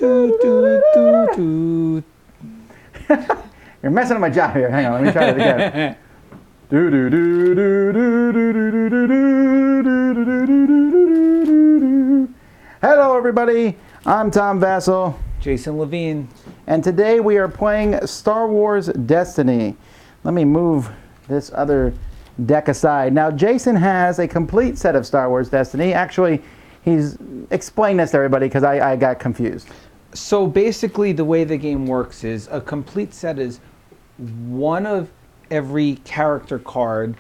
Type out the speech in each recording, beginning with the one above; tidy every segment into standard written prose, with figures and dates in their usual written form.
You're messing up my job here. Hang on, let me try that again. Hello, everybody. I'm Tom Vassell. Jason Levine. And today we are playing Star Wars Destiny. Let me move this other deck aside. Now, Jason has a complete set of Star Wars Destiny. Actually, he's explained this to everybody because I got confused. So basically the way the game works is a complete set is one of every character card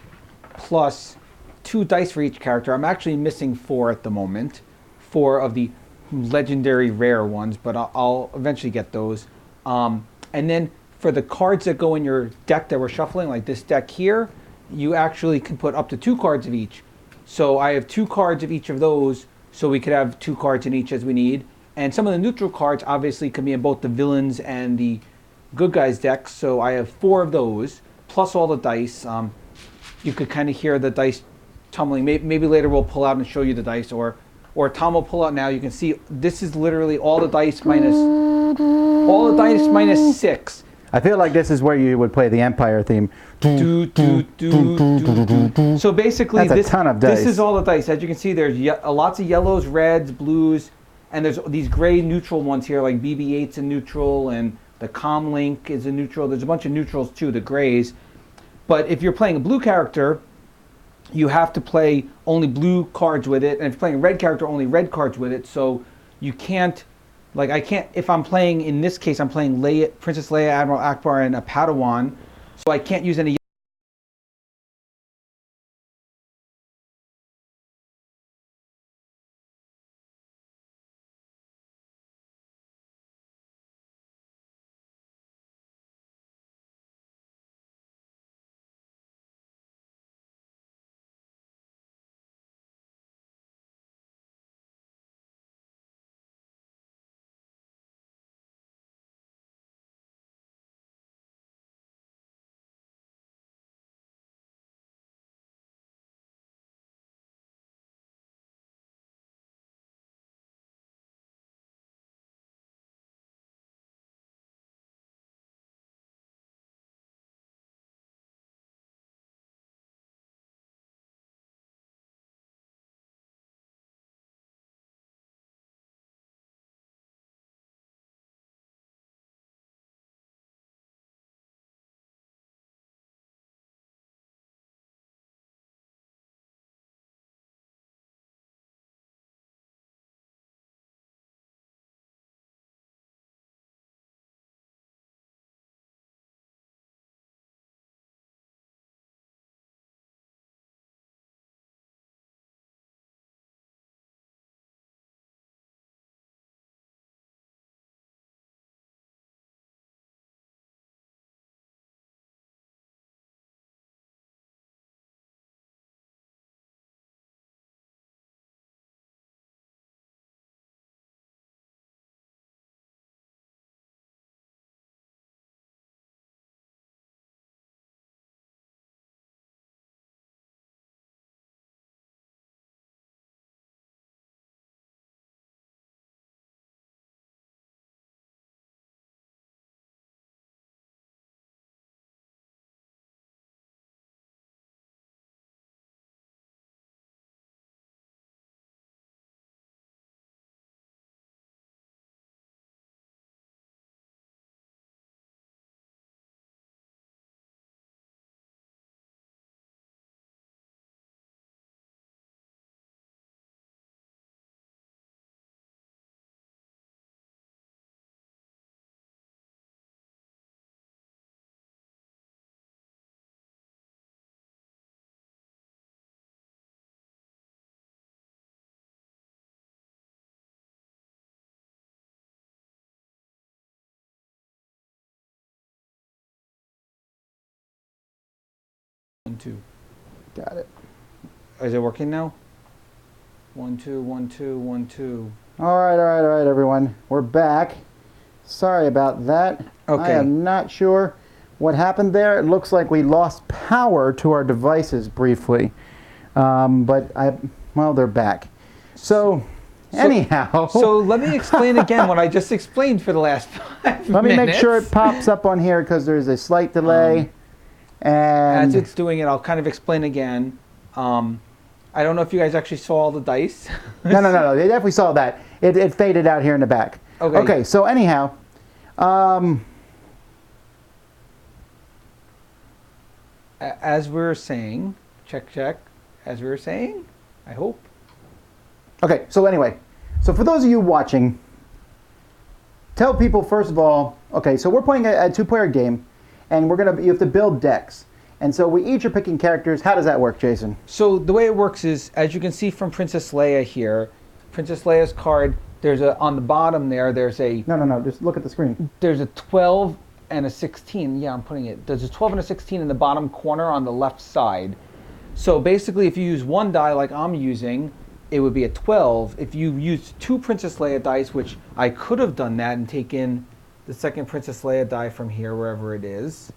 plus 2 dice for each character. I'm actually missing 4 at the moment. 4 of the legendary rare ones, but I'll eventually get those. And then for the cards that go in your deck that we're shuffling, like this deck here, you actually can put up to 2 cards of each. So I have 2 cards of each of those, so we could have 2 cards in each as we need. And some of the neutral cards obviously can be in both the villains and the good guys decks, so I have 4 of those, plus all the dice. You could kind of hear the dice tumbling. Maybe later we'll pull out and show you the dice, or Tom will pull out now. You can see this is literally all the dice minus 6. I feel like this is where you would play the Empire theme. So basically, that's a ton of dice. This is all the dice. As you can see, there's lots of yellows, reds, blues, and there's these gray neutral ones here, like BB-8's a neutral, and the Comlink is a neutral. There's a bunch of neutrals too, the grays. But if you're playing a blue character, you have to play only blue cards with it, and if you're playing a red character, only red cards with it. So you can't, like I can't, if I'm playing, in this case, I'm playing Leia, Princess Leia, Admiral Ackbar, and a Padawan, so I can't use any. One, 2. Got it. Is it working now? 1, 2, 1, 2, 1, 2. All right, everyone. We're back. Sorry about that. Okay. I am not sure what happened there. It looks like we lost power to our devices briefly. Well, they're back. So Anyhow. So let me explain again what I just explained for the last 5 minutes. Let me make sure it pops up on here because there's a slight delay. And as it's doing it, I'll kind of explain again. I don't know if you guys actually saw all the dice. No. They definitely saw that. It faded out here in the back. Okay, so anyhow. As we were saying, check. As we were saying, I hope. Okay, so anyway. So for those of you watching, tell people first of all, okay, so we're playing a two-player game, and you have to build decks. And so we each are picking characters. How does that work, Jason? So the way it works is, as you can see from Princess Leia here, Princess Leia's card, on the bottom there's a... No, just look at the screen. There's a 12 and a 16. Yeah, I'm putting it. There's a 12 and a 16 in the bottom corner on the left side. So basically, if you use one die like I'm using, it would be a 12. If you use 2 Princess Leia dice, which I could have done that and taken the second Princess Leia die from here, wherever it is,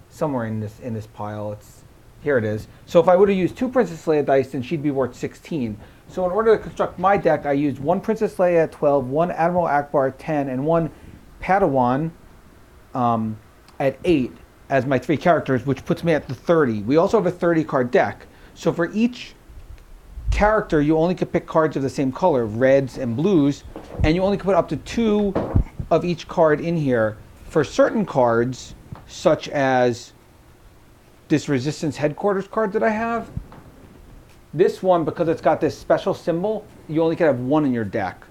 somewhere in this pile. Here it is. So if I would have used 2 Princess Leia dice, then she'd be worth 16. So in order to construct my deck, I used 1 Princess Leia at 12, 1 Admiral Ackbar at 10, and 1 Padawan at 8 as my 3 characters, which puts me at the 30. We also have a 30 card deck. So for each character, you only could pick cards of the same color, reds and blues, and you only could put up to 2 of each card in here. For certain cards, such as this Resistance Headquarters card that I have, this one, because it's got this special symbol, you only can have 1 in your deck.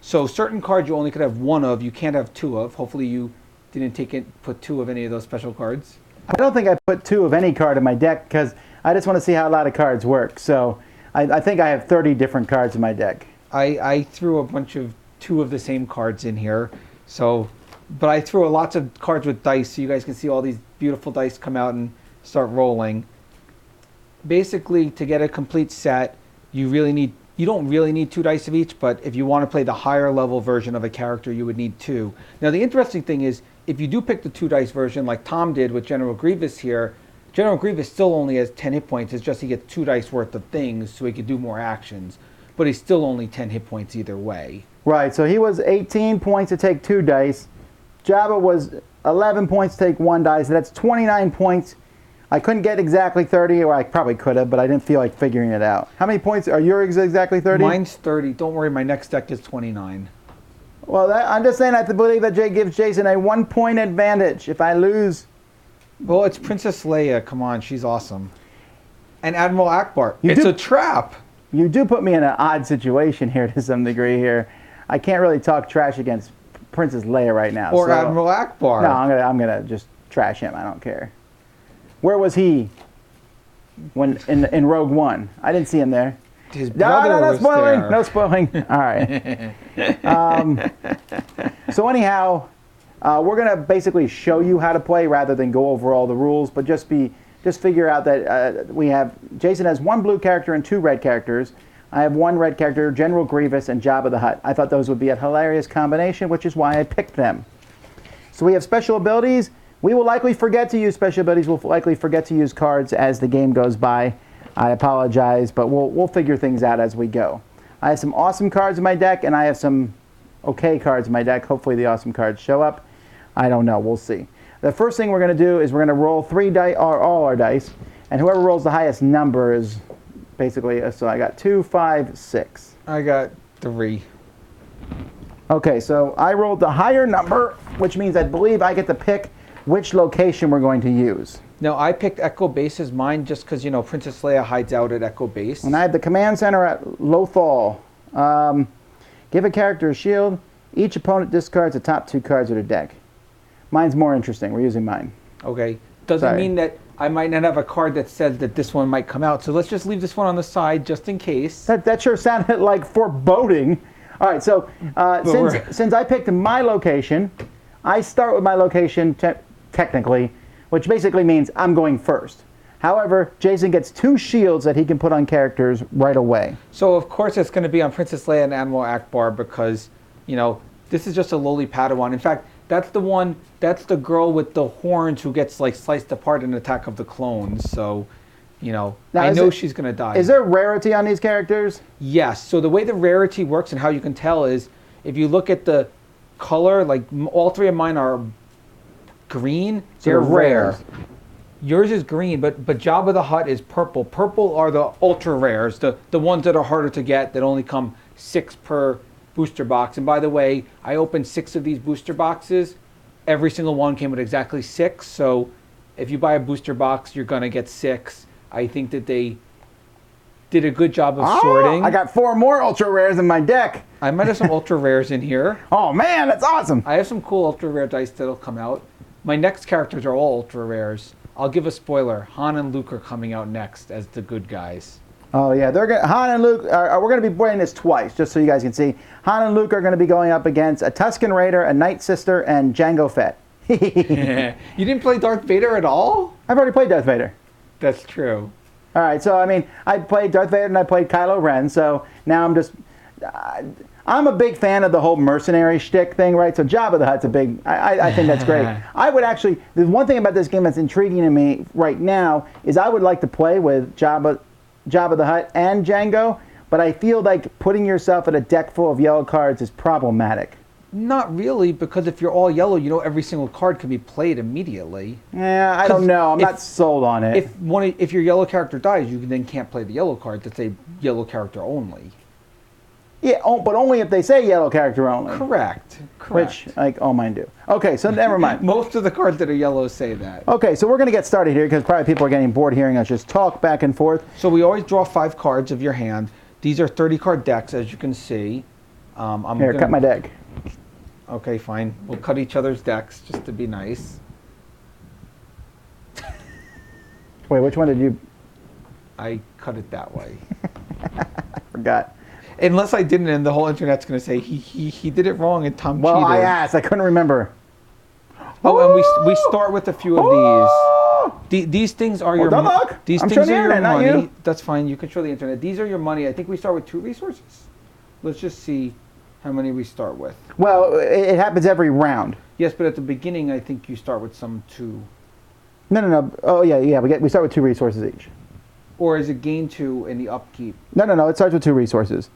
So certain cards you only could have 1 of, you can't have 2 of. Hopefully you didn't put 2 of any of those special cards. I don't think I put 2 of any card in my deck because I just want to see how a lot of cards work. So I think I have 30 different cards in my deck. I threw a bunch of 2 of the same cards in here. But I threw lots of cards with dice so you guys can see all these beautiful dice come out and start rolling. Basically, to get a complete set, you don't really need 2 dice of each, but if you want to play the higher level version of a character, you would need 2. Now the interesting thing is, if you do pick the 2 dice version like Tom did with General Grievous here, General Grievous still only has 10 hit points. It's just he gets 2 dice worth of things so he could do more actions. But he's still only 10 hit points either way. Right, so he was 18 points to take 2 dice. Jabba was 11 points to take 1 dice. So that's 29 points. I couldn't get exactly 30, or I probably could have, but I didn't feel like figuring it out. How many points are yours exactly 30? Mine's 30. Don't worry, my next deck is 29. Well, I'm just saying I have to believe that Jay gives Jason a 1-point advantage. If I lose... Well, it's Princess Leia. Come on, she's awesome. And Admiral Ackbar. It's a trap. You do put me in an odd situation here to some degree here. I can't really talk trash against Princess Leia right now. Or Admiral Ackbar. No, I'm gonna just trash him. I don't care. Where was he when in Rogue One? I didn't see him there. His brother no was spoiling. there. No spoiling. All right. So anyhow, we're gonna basically show you how to play rather than go over all the rules, but just figure out that Jason has 1 blue character and 2 red characters. I have 1 red character, General Grievous and Jabba the Hutt. I thought those would be a hilarious combination, which is why I picked them. So we have special abilities. We will likely forget to use special abilities. We'll likely forget to use cards as the game goes by. I apologize, but we'll figure things out as we go. I have some awesome cards in my deck, and I have some okay cards in my deck. Hopefully the awesome cards show up. I don't know. We'll see. The first thing we're going to do is we're going to roll 3 dice, all our dice, and whoever rolls the highest number is basically, so I got 2, 5, 6. I got 3. Okay, so I rolled the higher number, which means I believe I get to pick which location we're going to use. Now, I picked Echo Base as mine just because, Princess Leia hides out at Echo Base. And I have the command center at Lothal. Give a character a shield. Each opponent discards the top 2 cards of their deck. Mine's more interesting. We're using mine. Okay. Doesn't mean that I might not have a card that says that this one might come out. So let's just leave this one on the side just in case. That sure sounded like foreboding. All right, so since I picked my location, I start with my location technically, which basically means I'm going first. However, Jason gets 2 shields that he can put on characters right away. So of course it's going to be on Princess Leia and Admiral Ackbar because, this is just a lowly Padawan. In fact, that's the girl with the horns who gets sliced apart in Attack of the Clones. So, Now, Now, I know she's going to die. Is there rarity on these characters? Yes. So the way the rarity works and how you can tell is if you look at the color, like all three of mine are green, So they're they're rare. rares. Yours is green, but Jabba the Hutt is purple. Purple are the ultra rares, the ones that are harder to get, that only come 6 per booster box. And by the way, I opened 6 of these booster boxes. Every single one came with exactly 6. So if you buy a booster box, you're going to get 6. I think that they did a good job of sorting. I got 4 more ultra rares in my deck. I might have some ultra rares in here. Oh man, that's awesome. I have some cool ultra rare dice that'll come out. My next characters are all ultra rares. I'll give a spoiler. Han and Luke are coming out next as the good guys. Oh yeah, Han and Luke. We're going to be playing this twice, just so you guys can see. Han and Luke are going to be going up against a Tusken Raider, a Night Sister, and Jango Fett. You didn't play Darth Vader at all? I've already played Darth Vader. That's true. All right, so I mean, I played Darth Vader and I played Kylo Ren, so now I'm just... I'm a big fan of the whole mercenary shtick thing, right? So Jabba the Hutt's a big... I think that's great. I would actually... The one thing about this game that's intriguing to me right now is I would like to play with Jabba the Hutt and Jango, but I feel like putting yourself in a deck full of yellow cards is problematic. Not really, because if you're all yellow, every single card can be played immediately. Yeah, I don't know. I'm not sold on it. If your yellow character dies, you then can't play the yellow card. That's a yellow character only. Yeah, but only if they say yellow character only. Correct. Which, like, all mine do. Okay, so never mind. Most of the cards that are yellow say that. Okay, so we're going to get started here because probably people are getting bored hearing us just talk back and forth. So we always draw 5 cards of your hand. These are 30-card decks, as you can see. Here, cut my deck. Okay, fine. We'll cut each other's decks just to be nice. Wait, which one did you... I cut it that way. I forgot. Unless I didn't, and the whole internet's going to say he did it wrong and Tom cheated. Well, I asked. I couldn't remember. Oh, and we start with a few of these. These things are your money. These things are your money. That's fine. You can show the internet. These are your money. I think we start with 2 resources. Let's just see how many we start with. Well, it happens every round. Yes, but at the beginning, I think you start with some 2. No. Oh, yeah. We start with 2 resources each. Or is it gain 2 in the upkeep? No. It starts with 2 resources.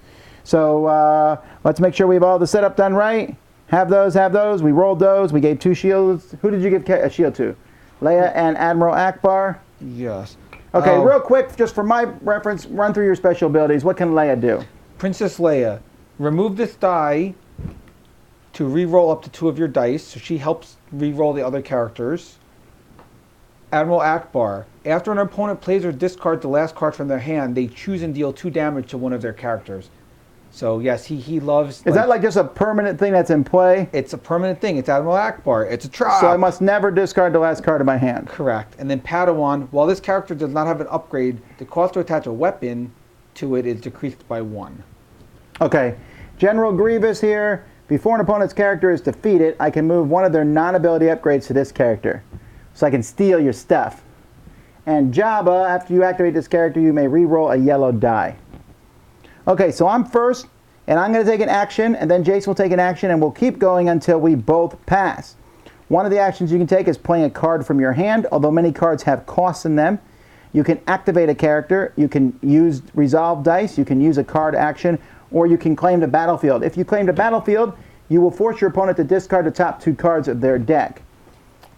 So let's make sure we have all the setup done right. Have those. We rolled those. We gave 2 shields. Who did you give a shield to? Leia and Admiral Ackbar? Yes. Okay, real quick, just for my reference, run through your special abilities. What can Leia do? Princess Leia. Remove this die to re-roll up to 2 of your dice. So she helps re-roll the other characters. Admiral Ackbar. After an opponent plays or discards the last card from their hand, they choose and deal 2 damage to one of their characters. So yes, he loves... Is that like just a permanent thing that's in play? It's a permanent thing. It's Admiral Ackbar. It's a trap. So I must never discard the last card of my hand. Correct. And then Padawan. While this character does not have an upgrade, the cost to attach a weapon to it is decreased by 1. Okay. General Grievous here. Before an opponent's character is defeated, I can move one of their non-ability upgrades to this character. So I can steal your stuff. And Jabba, after you activate this character, you may re-roll a yellow die. Okay, so I'm first, and I'm going to take an action, and then Jason will take an action, and we'll keep going until we both pass. One of the actions you can take is playing a card from your hand, although many cards have costs in them. You can activate a character, you can use resolve dice, you can use a card action, or you can claim the battlefield. If you claim the battlefield, you will force your opponent to discard the top 2 cards of their deck.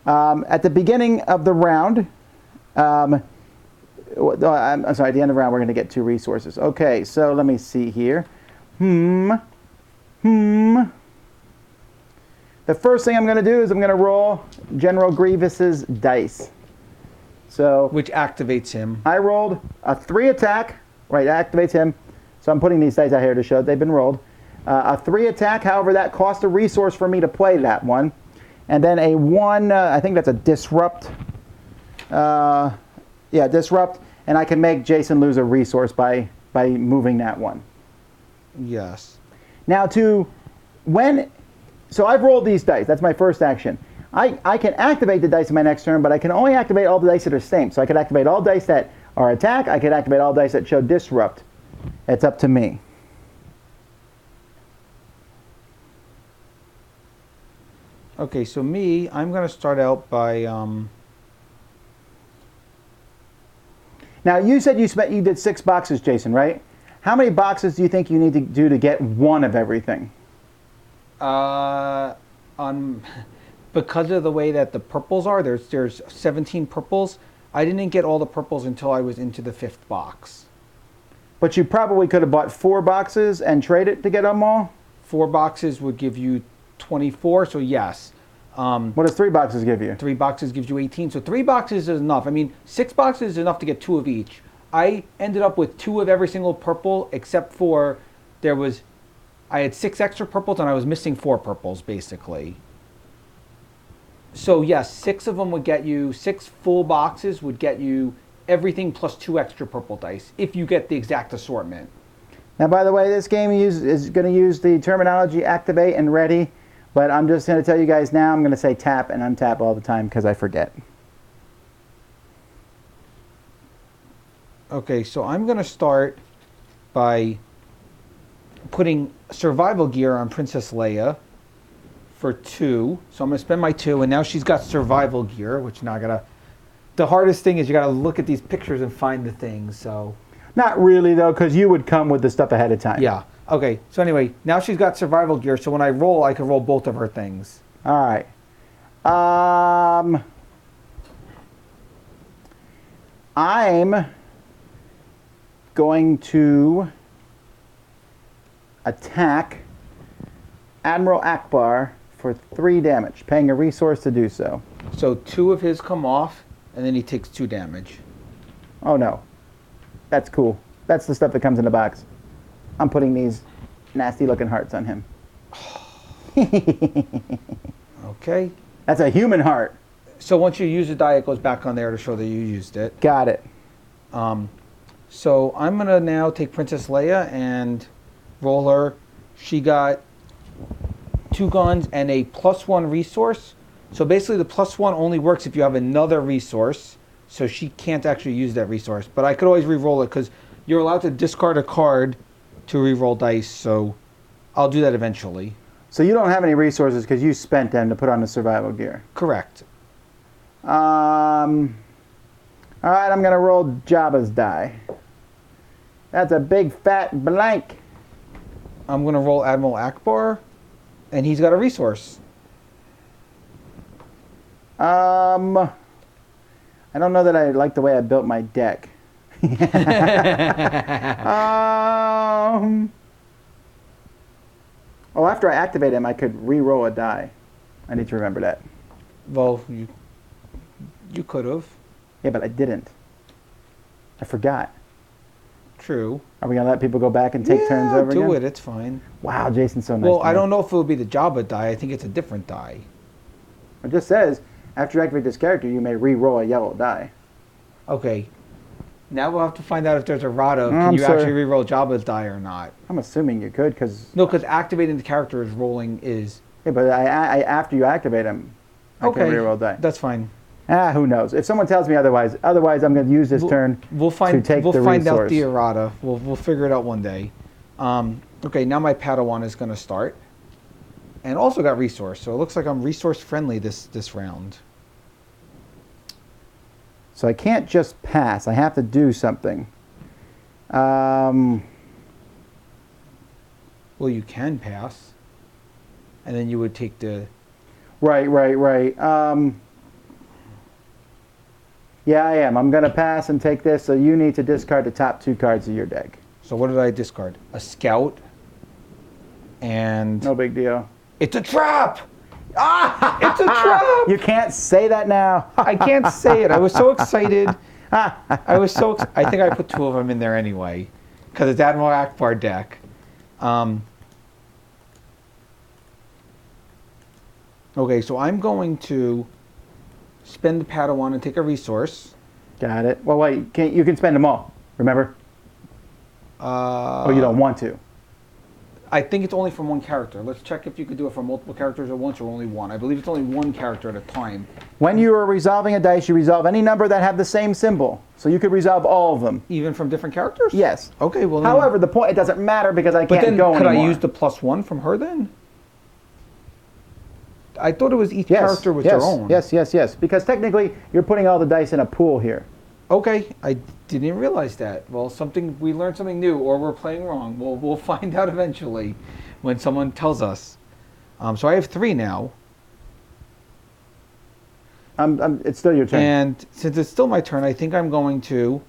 At the beginning of the round, I'm sorry, at the end of the round, we're going to get 2 resources. Okay, so let me see here. The first thing I'm going to do is I'm going to roll General Grievous's dice. So which activates him. I rolled a 3 attack. Right, that activates him. So I'm putting these dice out here to show they've been rolled. A 3 attack, however, that cost a resource for me to play that one. And then a 1, I think that's a disrupt. Disrupt, and I can make Jason lose a resource by moving that one. Yes. Now so I've rolled these dice. That's my first action. I can activate the dice in my next turn, but I can only activate all the dice that are same. So I could activate all dice that are attack. I could activate all dice that show disrupt. It's up to me. Okay, so I'm going to start out by... Now, you said you did 6 boxes, Jason, right? How many boxes do you think you need to do to get one of everything? Because of the way that the purples are, there's 17 purples. I didn't get all the purples until I was into the 5th box. But you probably could have bought 4 boxes and traded to get them all? 4 boxes would give you 24, so yes. What does 3 boxes give you? 3 boxes gives you 18, so 3 boxes is enough. I mean, 6 boxes is enough to get 2 of each. I ended up with 2 of every single purple, except for I had 6 extra purples and I was missing 4 purples, basically. So yes, 6 of them would get you, 6 full boxes would get you everything plus 2 extra purple dice, if you get the exact assortment. Now, by the way, this game is going to use the terminology activate and ready, but I'm just going to tell you guys now, I'm going to say tap and untap all the time because I forget. Okay, so I'm going to start by putting survival gear on Princess Leia for 2. So I'm going to spend my 2, and now she's got survival gear, which now I got to... The hardest thing is you got to look at these pictures and find the things, so... Not really, though, because you would come with the stuff ahead of time. Yeah. Okay, so anyway, now she's got survival gear, so when I roll, I can roll both of her things. All right. I'm going to attack Admiral Ackbar for 3 damage, paying a resource to do so. So 2 of his come off, and then he takes 2 damage. Oh, no. That's cool. That's the stuff that comes in the box. I'm putting these nasty-looking hearts on him. Okay. That's a human heart. So once you use a die, it goes back on there to show that you used it. Got it. So I'm going to now take Princess Leia and roll her. She got 2 guns and a +1 resource. So basically the +1 only works if you have another resource. So she can't actually use that resource. But I could always re-roll it because you're allowed to discard a card to re-roll dice. So I'll do that eventually. So you don't have any resources because you spent them to put on the survival gear. Correct. All right, I'm going to roll Jabba's die. That's a big fat blank. I'm going to roll Admiral Ackbar, and he's got a resource. I don't know that I like the way I built my deck. Oh, after I activate him, I could re-roll a die. I need to remember that. Well, you could have. Yeah, but I didn't. I forgot. True. Are we going to let people go back and take turns over again? do it. It's fine. Wow, Jason's so nice. Well, to I me. don't know if it would be the Jabba die. I think it's a different die. It just says, after you activate this character, you may re-roll a yellow die. Okay. Now we'll have to find out if there's a Rada. I'm Can you sorry. actually re-roll Jabba's die or not? I'm assuming you could, because... No, because activating the character is rolling is... Yeah, but after you activate him, I can re-roll die. That's fine. Who knows? If someone tells me otherwise, I'm going to use this turn We'll find to take the find out resource. the errata. We'll figure it out one day. Okay, now my Padawan is going to start, and also got resource. So it looks like I'm resource friendly this round. So I can't just pass. I have to do something. Well, you can pass, and then you would take the... Right. Yeah, I am. I'm going to pass and take this, so you need to discard the top 2 cards of your deck. So what did I discard? A Scout, and... No big deal. It's a trap! Ah! It's a trap! You can't say that now. I can't say it. I was so excited. I think I put 2 of them in there anyway, because it's Admiral Ackbar deck. Okay, so I'm going to spend the Padawan and take a resource. Got it. Well, wait. You can spend them all, remember? You don't want to. I think it's only from one character. Let's check if you could do it for multiple characters at once or only one. I believe it's only one character at a time. When you are resolving a dice, you resolve any number that have the same symbol. So you could resolve all of them. Even from different characters? Yes. Okay, well then... However, the point, it doesn't matter because I But can't then, go could anymore. I use the +1 from her then? I thought it was each character was their own. Yes. Because technically, you're putting all the dice in a pool here. Okay, I didn't realize that. Well, we learned something new, or we're playing wrong. We'll find out eventually when someone tells us. So I have 3 now. It's still your turn. And since it's still my turn, I think I'm going to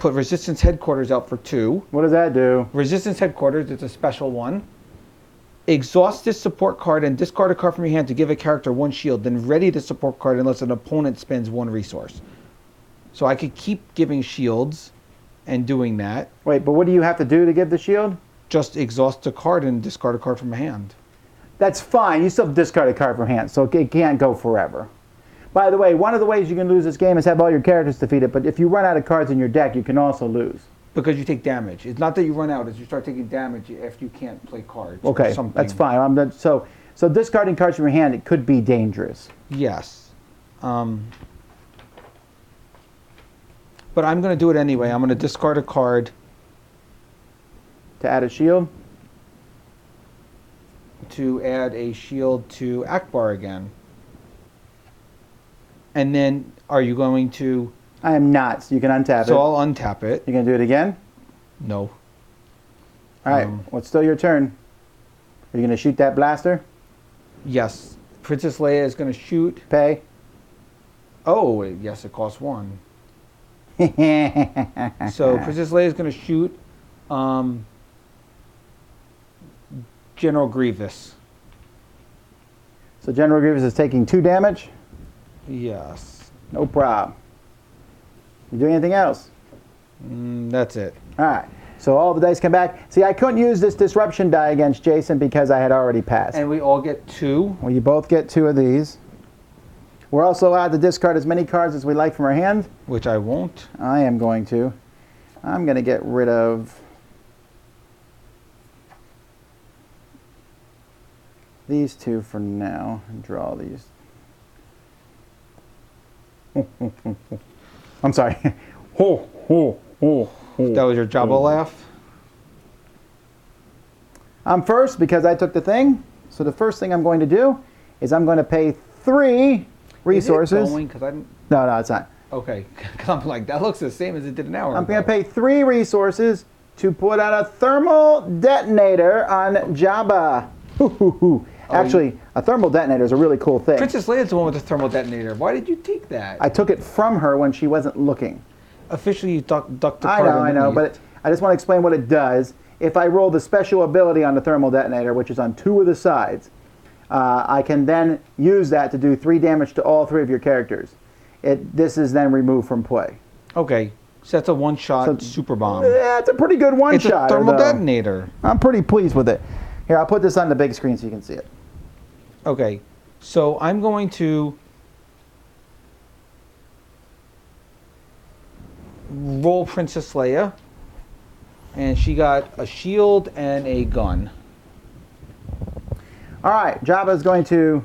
put Resistance Headquarters out for 2. What does that do? Resistance Headquarters, it's a special one. Exhaust this support card and discard a card from your hand to give a character 1 shield. Then ready the support card unless an opponent spends 1 resource. So I could keep giving shields and doing that. Wait, but what do you have to do to give the shield? Just exhaust a card and discard a card from a hand. That's fine. You still discard a card from hand, so it can't go forever. By the way, one of the ways you can lose this game is have all your characters defeated, but if you run out of cards in your deck, you can also lose. Because you take damage. It's not that you run out, it's you start taking damage after you can't play cards. Okay, or something. that's fine. So discarding cards from your hand, it could be dangerous. Yes. But I'm going to do it anyway. I'm going to discard a card. To add a shield? To add a shield to Ackbar again. And then, are you going to... I am not, so you can untap it. So I'll untap it. You going to do it again? No. All right, well, it's still your turn. Are you going to shoot that blaster? Yes. Princess Leia is going to shoot. Pay? Oh, yes, it costs 1. So Princess Leia is going to shoot General Grievous. So General Grievous is taking 2 damage? Yes. No problem. You doing anything else? That's it. All right. So all the dice come back. See, I couldn't use this disruption die against Jason because I had already passed. And we all get 2. Well, you both get 2 of these. We're also allowed to discard as many cards as we like from our hand. Which I won't. I am going to. I'm going to get rid of these 2 for now and draw these. I'm sorry. Ho, ho, ho, ho. That was your Jabba laugh? I'm first because I took the thing. So the first thing I'm going to do is I'm going to pay 3 resources. Is it going? 'Cause I didn't... No, it's not. Okay. 'Cause I'm like, that looks the same as it did an hour I'm ago. going to pay 3 resources to put out a thermal detonator on Jabba. Actually, a thermal detonator is a really cool thing. Princess Leia's the one with the thermal detonator. Why did you take that? I took it from her when she wasn't looking. Officially, you ducked the card. I know, but I just want to explain what it does. If I roll the special ability on the thermal detonator, which is on 2 of the sides, I can then use that to do 3 damage to all 3 of your characters. This is then removed from play. Okay, so that's a one-shot super bomb. Yeah, it's a pretty good one-shot. It's a thermal detonator. I'm pretty pleased with it. Here, I'll put this on the big screen so you can see it. Okay, so I'm going to roll Princess Leia, and she got a shield and a gun. All right, Jabba's going to...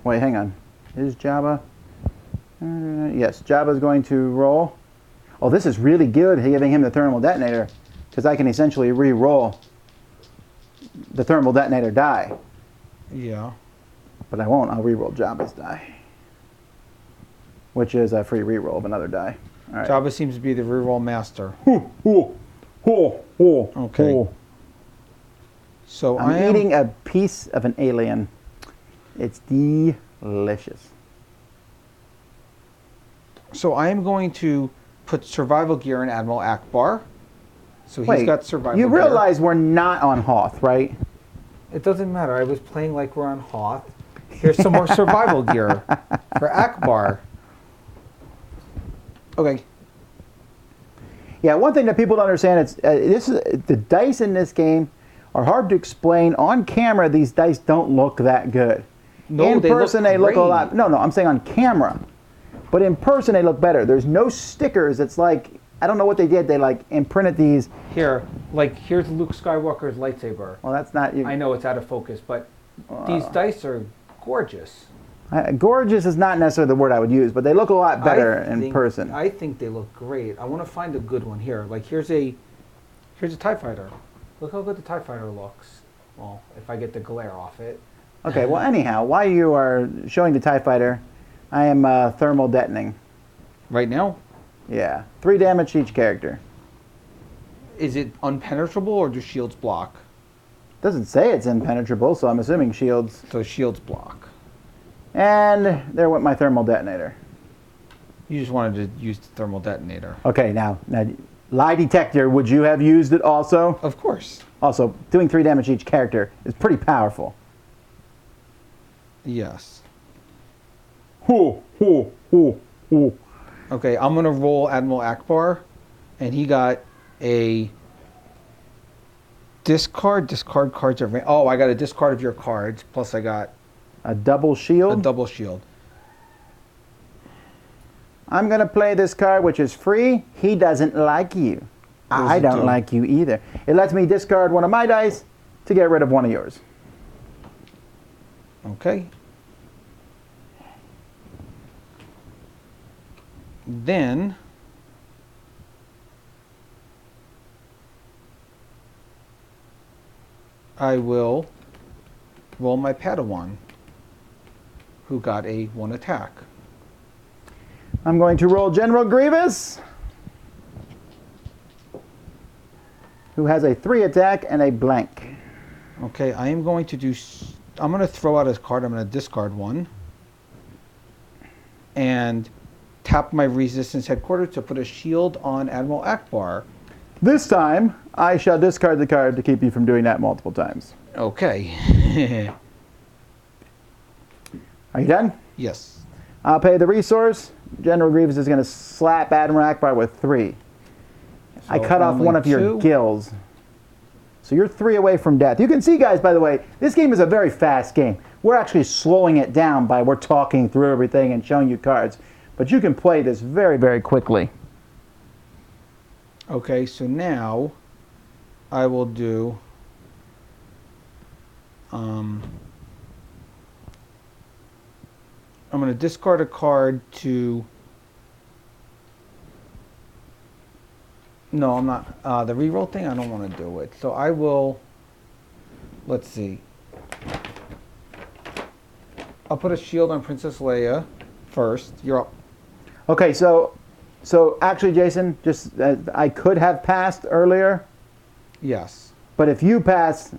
Wait, hang on. Is Jabba... yes, Jabba's going to roll. Oh, this is really good, giving him the thermal detonator, because I can essentially re-roll the thermal detonator die. Yeah. But I won't. I'll re-roll Jabba's die, which is a free re-roll of another die. All right. Jabba seems to be the reroll master. Okay. So I'm eating a piece of an alien. It's delicious. So I am going to put survival gear in Admiral Ackbar. So he's Wait, got survival you gear. realize we're not on Hoth, right? It doesn't matter. I was playing like we're on Hoth. Here's some more survival gear for Ackbar. Okay. Yeah, one thing that people don't understand is the dice in this game are hard to explain. On camera, these dice don't look that good. No, in person, they look a great. lot. No, I'm saying on camera, but in person they look better. There's no stickers. It's like I don't know what they did. They like imprinted these. Here, like here's Luke Skywalker's lightsaber. Well, that's not. I know it's out of focus, but these dice are gorgeous. Gorgeous is not necessarily the word I would use, but they look a lot better in person. I think they look great. I want to find a good one here. Like here's a TIE fighter. Look how good the TIE fighter looks. Well, if I get the glare off it. Okay, well anyhow, while you are showing the TIE fighter, I am thermal detonating. Right now? Yeah, 3 damage to each character. Is it unpenetrable or do shields block? Doesn't say it's impenetrable, so I'm assuming shields. So shields block. And there went my thermal detonator. You just wanted to use the thermal detonator. Okay, now lie detector, would you have used it also? Of course. Also, doing 3 damage to each character is pretty powerful. Yes. Hoo, hoo, hoo, hoo. Okay, I'm going to roll Admiral Ackbar, and he got a discard cards of... Oh, I got a discard of your cards, plus I got... A double shield? A double shield. I'm going to play this card, which is free. He doesn't like you. I don't like you either. It lets me discard one of my dice to get rid of one of yours. Okay. Then I will roll my Padawan, who got a 1 attack. I'm going to roll General Grievous, who has a 3 attack and a blank. Okay, I am going to do... I'm going to throw out his card. I'm going to discard one. And tap my Resistance Headquarters to put a shield on Admiral Ackbar. This time, I shall discard the card to keep you from doing that multiple times. Okay. Are you done? Yes. I'll pay the resource. General Grievous is going to slap Admiral Ackbar with 3. I cut off one of your gills. So you're 3 away from death. You can see, guys, by the way, this game is a very fast game. We're actually slowing it down by we're talking through everything and showing you cards. But you can play this very, very quickly. Okay, so now I will do... I'm going to discard a card to... No, I'm not. The reroll thing, I don't want to do it. So I will... Let's see. I'll put a shield on Princess Leia first. You're up. Okay, so actually, Jason, just I could have passed earlier. Yes. But if you pass,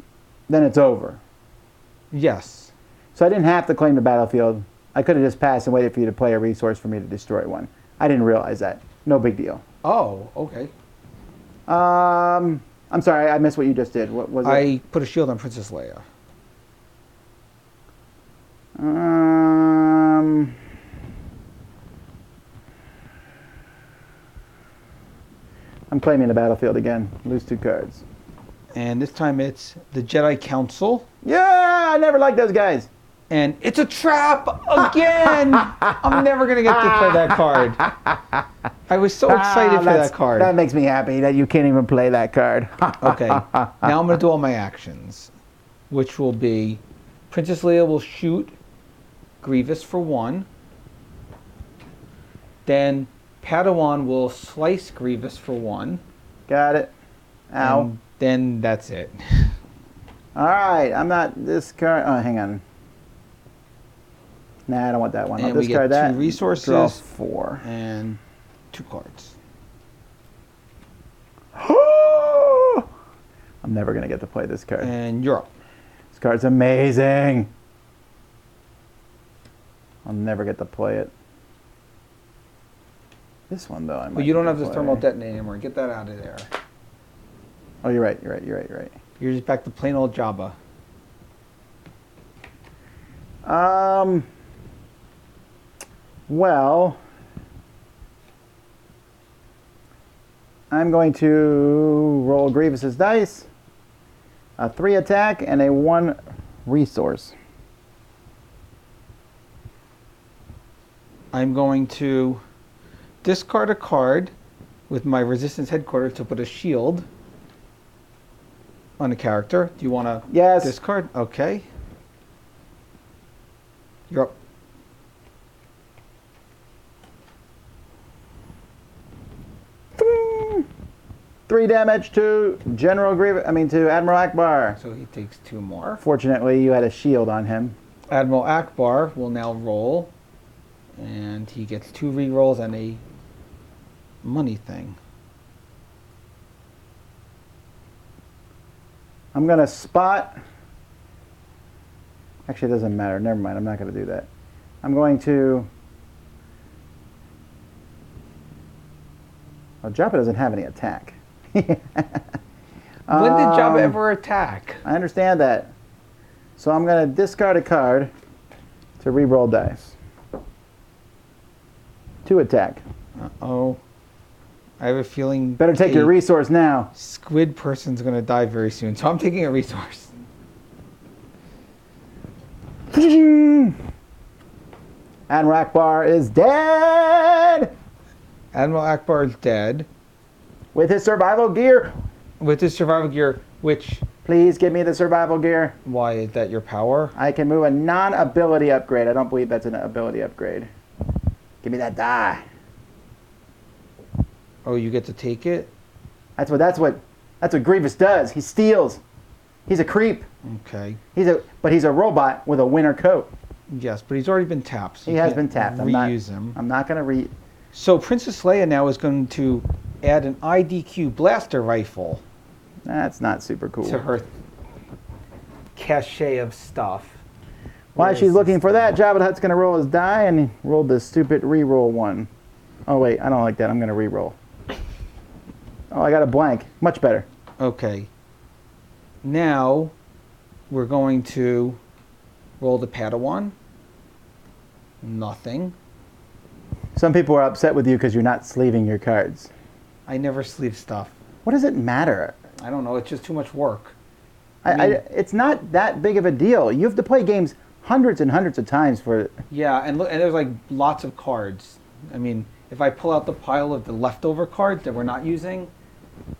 then it's over. Yes. So I didn't have to claim the battlefield. I could have just passed and waited for you to play a resource for me to destroy one. I didn't realize that. No big deal. Oh, okay. I'm sorry, I missed what you just did. What was it? I put a shield on Princess Leia. I'm claiming the battlefield again. Lose 2 cards. And this time it's the Jedi Council. Yeah, I never liked those guys. And it's a trap again! I'm never going to get to play that card. I was so excited for that card. That makes me happy that you can't even play that card. Okay, now I'm going to do all my actions, which will be Princess Leia will shoot Grievous for 1. Then Padawan will slice Grievous for 1. Got it. Ow. And then that's it. All right, I'm not this card. Oh, hang on. Nah, I don't want that one. And I'll discard that. 2 resources. Draw 4. And 2 cards. I'm never going to get to play this card. And you're up. This card's amazing. I'll never get to play it. This one, though, I might. But you don't have the this thermal detonator anymore. Get that out of there. Oh, you're right. You're right. You're right. You're right. You're just back to plain old Jabba. Well, I'm going to roll Grievous's dice, a 3 attack, and a 1 resource. I'm going to discard a card with my Resistance Headquarters to put a shield on a character. Do you want to discard? Okay. You're up. Three damage to General Grievous. To Admiral Ackbar. So he takes 2 more. Fortunately, you had a shield on him. Admiral Ackbar will now roll, and he gets 2 rerolls and a money thing. I'm going to spot. Actually, it doesn't matter. Never mind. I'm not going to do that. I'm going to. Well, Jabba doesn't have any attack. When did Jabba ever attack? I understand that. So I'm going to discard a card to re-roll dice. 2 attack. Uh-oh. I have a feeling... Better take your resource now. Squid person's going to die very soon, so I'm taking a resource. Admiral Ackbar is dead! Admiral Ackbar is dead. With his survival gear. With his survival gear, which... Please give me the survival gear. Why, is that your power? I can move a non-ability upgrade. I don't believe that's an ability upgrade. Give me that die. Oh, you get to take it? That's what Grievous does. He steals. He's a creep. Okay. But he's a robot with a winter coat. Yes, but he's already been tapped. So he has been tapped. Reuse him. I'm not going to So Princess Leia now is going to add an IDQ blaster rifle. That's not super cool. To her cachet of stuff. While she's looking for that, Jabba the Hutt's going to roll his die, and he rolled this stupid re-roll one. Oh, wait, I don't like that. I'm going to re-roll. Oh, I got a blank. Much better. Okay. Now, we're going to roll the Padawan. Nothing. Some people are upset with you because you're not sleeving your cards. I never sleeve stuff. What does it matter? I don't know. It's just too much work. It's not that big of a deal. You have to play games hundreds and hundreds of times for... Yeah, and look, and there's like lots of cards. I mean, if I pull out the pile of the leftover cards that we're not using,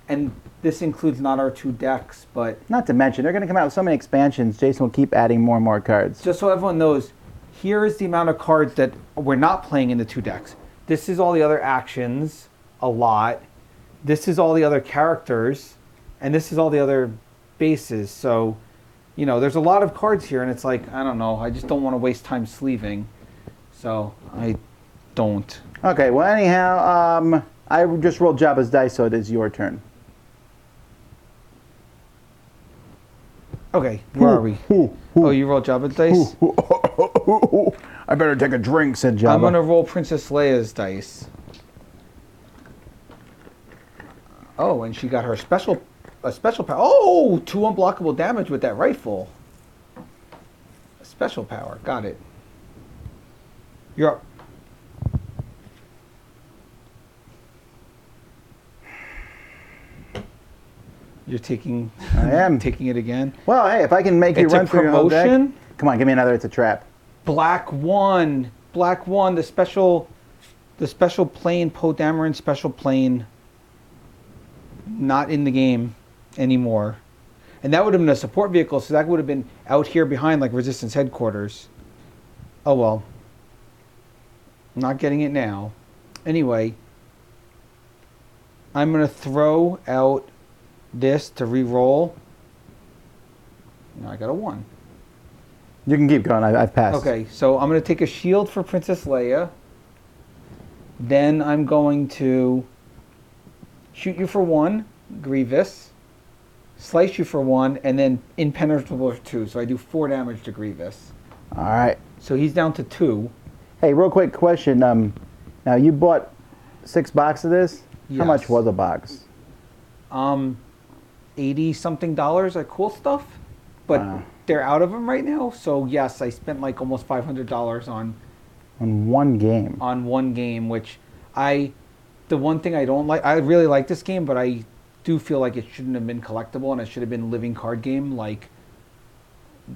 and this includes not our 2 decks, but... Not to mention, they're going to come out with so many expansions, Jason will keep adding more and more cards. Just so everyone knows, here is the amount of cards that we're not playing in the 2 decks. This is all the other actions, a lot. This is all the other characters, and this is all the other bases. So, you know, there's a lot of cards here, and it's like, I don't know, I just don't want to waste time sleeving. So, I don't. Okay, well, anyhow, I just rolled Jabba's dice, so it is your turn. Okay, where are we? Oh, you rolled Jabba's dice? I better take a drink, said Jabba. I'm going to roll Princess Leia's dice. Oh, and she got her special power. Oh, 2 unblockable damage with that rifle. A special power. Got it. You're up. You're taking... I am. Taking it again. Well, hey, if I can make you run through your whole deck... Come on, give me another. It's a trap. Black 1. Black 1, the special plane, Poe Dameron special plane. Not in the game anymore. And that would have been a support vehicle, so that would have been out here behind like Resistance headquarters. Oh well. Not getting it now. Anyway, I'm going to throw out this to re-roll. Now I got a 1. You can keep going. I've passed. Okay, so I'm going to take a shield for Princess Leia. Then I'm going to shoot you for 1, Grievous. Slice you for 1, and then impenetrable for 2. So I do 4 damage to Grievous. All right. So he's down to 2. Hey, real quick question. Now you bought 6 boxes of this. Yes. How much was a box? $80-something at Cool Stuff, but they're out of them right now. So yes, I spent like almost $500 on one game. On one game, which the one thing I don't like, I really like this game, but I do feel like it shouldn't have been collectible and it should have been living card game, like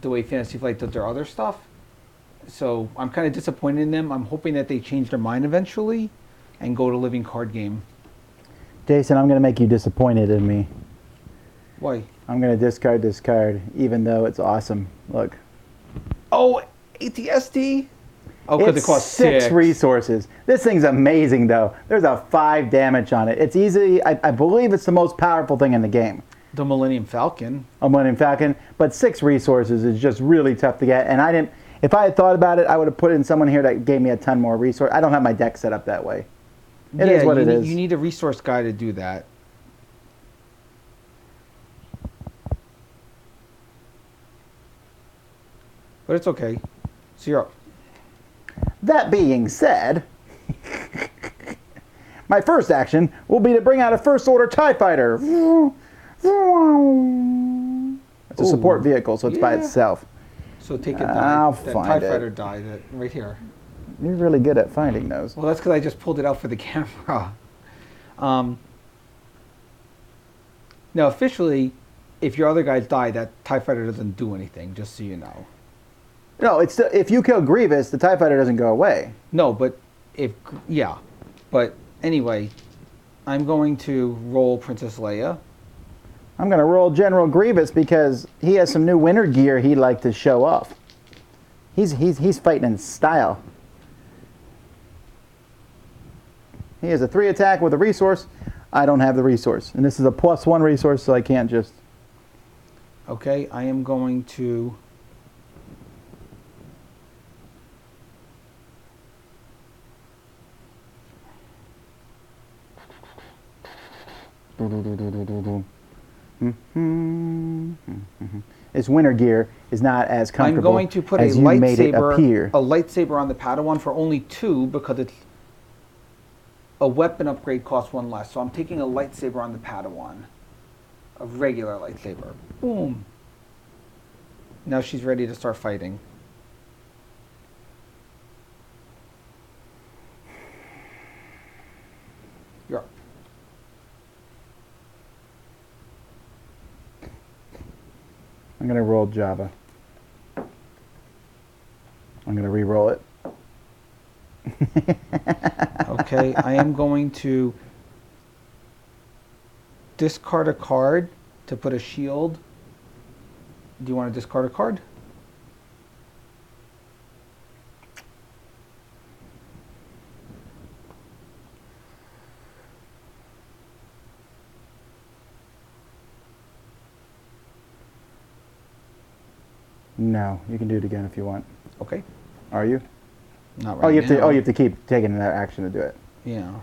the way Fantasy Flight does their other stuff. So I'm kind of disappointed in them. I'm hoping that they change their mind eventually and go to living card game. Jason, I'm going to make you disappointed in me. Why? I'm going to discard this card, even though it's awesome. Look. Oh, ATSD? Oh, because it costs 6 resources. This thing's amazing, though. There's a 5 damage on it. It's easy. I believe it's the most powerful thing in the game. The Millennium Falcon. A Millennium Falcon. But 6 resources is just really tough to get. And I didn't... If I had thought about it, I would have put in someone here that gave me a ton more resource. I don't have my deck set up that way. It is what it is. You need a resource guy to do that. But it's okay. So you're up. That being said, my first action will be to bring out a First Order TIE Fighter. It's a support vehicle, so it's by itself. So take a die. I'll that find TIE it. Fighter die that right here. You're really good at finding those. Well, that's because I just pulled it out for the camera. Now, officially, if your other guys die, that TIE Fighter doesn't do anything, just so you know. No, it's if you kill Grievous, the TIE Fighter doesn't go away. No, but yeah. But anyway, I'm going to roll Princess Leia. I'm going to roll General Grievous because he has some new winter gear he'd like to show off. He's fighting in style. He has a 3 attack with a resource. I don't have the resource. And this is a +1 resource, so I can't just... Okay, I am going to... His winter gear is not as comfortable. I'm going to put as a you made it appear. lightsaber on the Padawan for only 2 because it's a weapon upgrade costs 1 less. So I'm taking a lightsaber on the Padawan, a regular lightsaber. Boom. Now she's ready to start fighting. You're up. I'm going to roll Jabba. I'm going to re-roll it. Okay, I am going to discard a card to put a shield. Do you want to discard a card? No, you can do it again if you want. Okay. Are you? Not right you have now. to keep taking that action to do it. Yeah.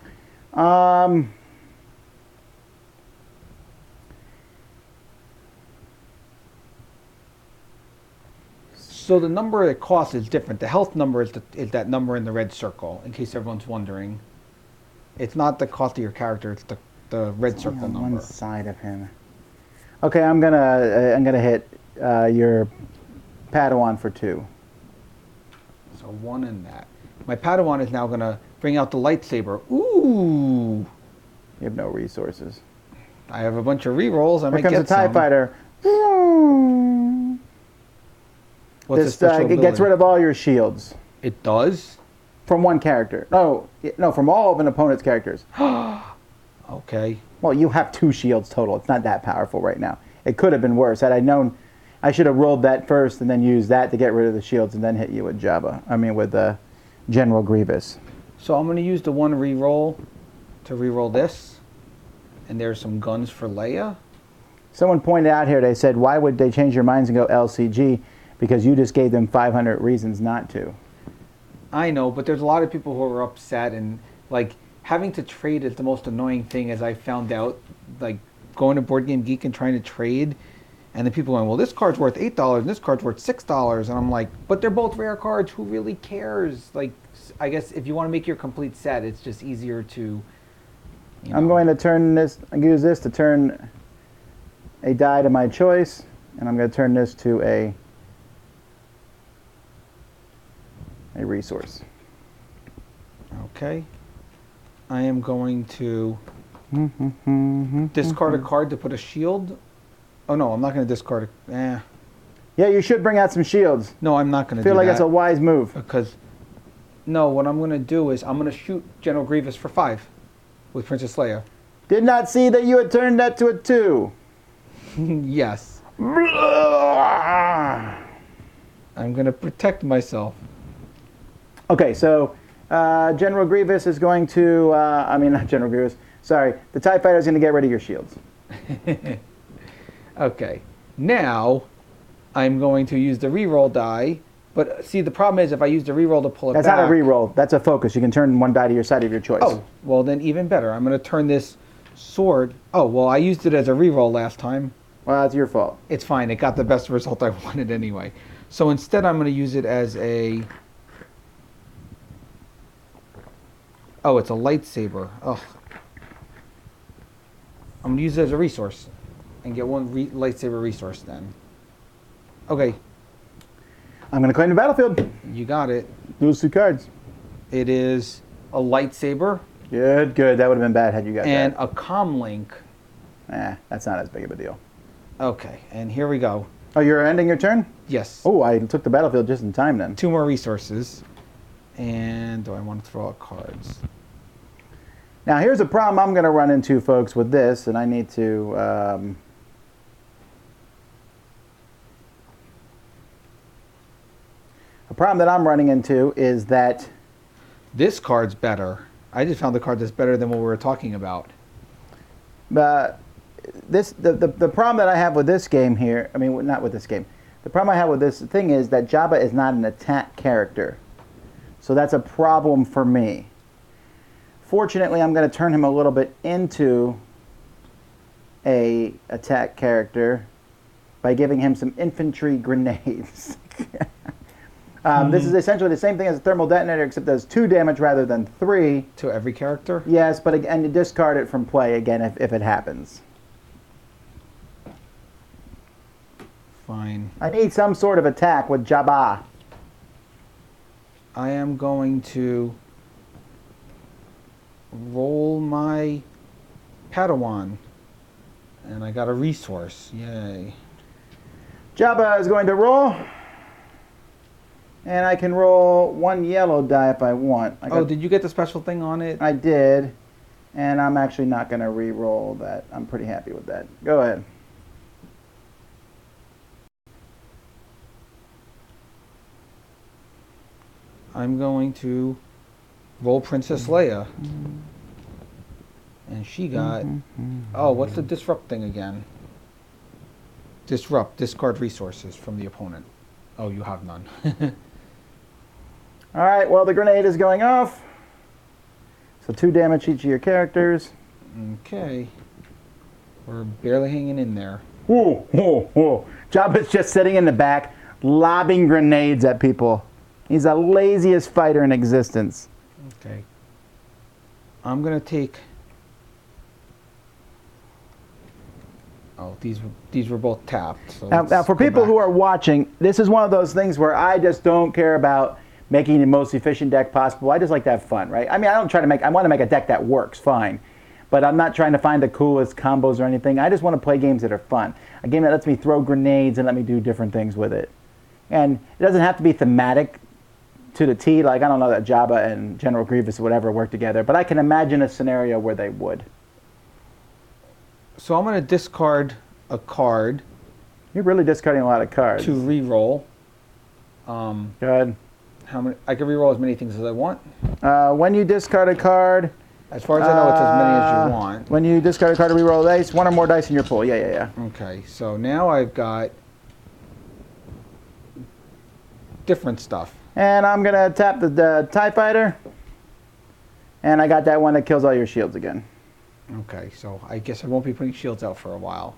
So the number it costs is different. The health number is that number in the red circle, in case everyone's wondering. It's not the cost of your character, it's the red It's circle on number. one side of him. Okay, I'm gonna hit your Padawan for 2. So 1 in that. My Padawan is now going to bring out the lightsaber. Ooh! You have no resources. I have a bunch of rerolls. I Here might comes get a TIE some. Fighter. What's the This special it gets ability? rid of all your shields It does? from one character. No, from all of an opponent's characters. Okay. Well, you have 2 shields total. It's not that powerful right now. It could have been worse. Had I known, I should have rolled that first and then used that to get rid of the shields and then hit you with General Grievous. So I'm going to use the 1 reroll to reroll this. And there's some guns for Leia. Someone pointed out here, they said, why would they change their minds and go LCG? Because you just gave them 500 reasons not to. I know, but there's a lot of people who are upset and, like, having to trade is the most annoying thing, as I found out, like, going to Board Game Geek and trying to trade, and the people going, well, this card's worth $8 and this card's worth $6, and I'm like, but they're both rare cards, who really cares? Like, I guess if you want to make your complete set, it's just easier to, you know. I'm going to use this to turn a die to my choice, and I'm going to turn this to a resource. Okay. I am going to discard a card to put a shield. Oh no, I'm not going to discard it. Yeah, you should bring out some shields. No, I'm not going to do that. I feel like it's a wise move. Because, no, what I'm going to do is I'm going to shoot General Grievous for 5 with Princess Leia. Did not see that you had turned that to a 2. Yes. I'm going to protect myself. Okay, so General Grievous is going to, not General Grievous, sorry, the TIE Fighter is going to get rid of your shields. Okay, now I'm going to use the reroll die, But see, the problem is if I use the reroll to pull it That's back. not a reroll. That's a focus. You can turn one die to your side of your choice. Oh, well then even better. I'm going to turn this sword. Oh, well I used it as a reroll last time. Well, that's your fault. It's fine. It got the best result I wanted anyway. So instead I'm going to use it as a... Oh, it's a lightsaber. Oh. I'm going to use it as a resource and get one lightsaber resource then. Okay. I'm going to claim the battlefield. You got it. Lose 2 cards. It is a lightsaber. Good, good. That would have been bad had you got and that. a comlink. That's not as big of a deal. Okay, and here we go. Oh, you're ending your turn? Yes. Oh, I took the battlefield just in time then. 2 more resources. And do I want to throw out cards? Now, here's a problem I'm going to run into, folks, with this, and I need to... a problem that I'm running into is that... This card's better. I just found the card that's better than what we were talking about. the problem that I have with this game here, I mean, not with this game. The problem I have with this thing is that Jabba is not an attack character. So that's a problem for me. Fortunately, I'm going to turn him a little bit into a attack character by giving him some infantry grenades. This is essentially the same thing as a thermal detonator, except does 2 damage rather than 3. To every character? Yes, but again, you discard it from play again if it happens. Fine. I need some sort of attack with Jabba. I am going to roll my Padawan. And I got a resource. Yay. Jabba is going to roll. And I can roll 1 yellow die if I want. Oh, did you get the special thing on it? I did. And I'm actually not going to re-roll that. I'm pretty happy with that. Go ahead. I'm going to roll Princess Leia. And she got... Oh, what's the disrupt thing again? Disrupt. Discard resources from the opponent. Oh, you have none. All right, well, the grenade is going off. So 2 damage each of your characters. Okay. We're barely hanging in there. Whoa, whoa, whoa. Jabba's just sitting in the back, lobbing grenades at people. He's the laziest fighter in existence. Okay. I'm going to take... Oh, these were both tapped. So Now, for people who are watching, this is one of those things where I just don't care about making the most efficient deck possible. I just like to have fun, right? I mean, I want to make a deck that works, fine. But I'm not trying to find the coolest combos or anything. I just want to play games that are fun. A game that lets me throw grenades and let me do different things with it. And it doesn't have to be thematic to the T. Like, I don't know that Jabba and General Grievous or whatever work together. But I can imagine a scenario where they would. So I'm going to discard a card. You're really discarding a lot of cards. To re-roll. Go ahead. How many? I can re-roll as many things as I want. When you discard a card... As far as I know, it's as many as you want. When you discard a card to re-roll dice, 1 or more dice in your pool. Yeah. Okay, so now I've got different stuff. And I'm going to tap the TIE Fighter. And I got that one that kills all your shields again. Okay, so I guess I won't be putting shields out for a while.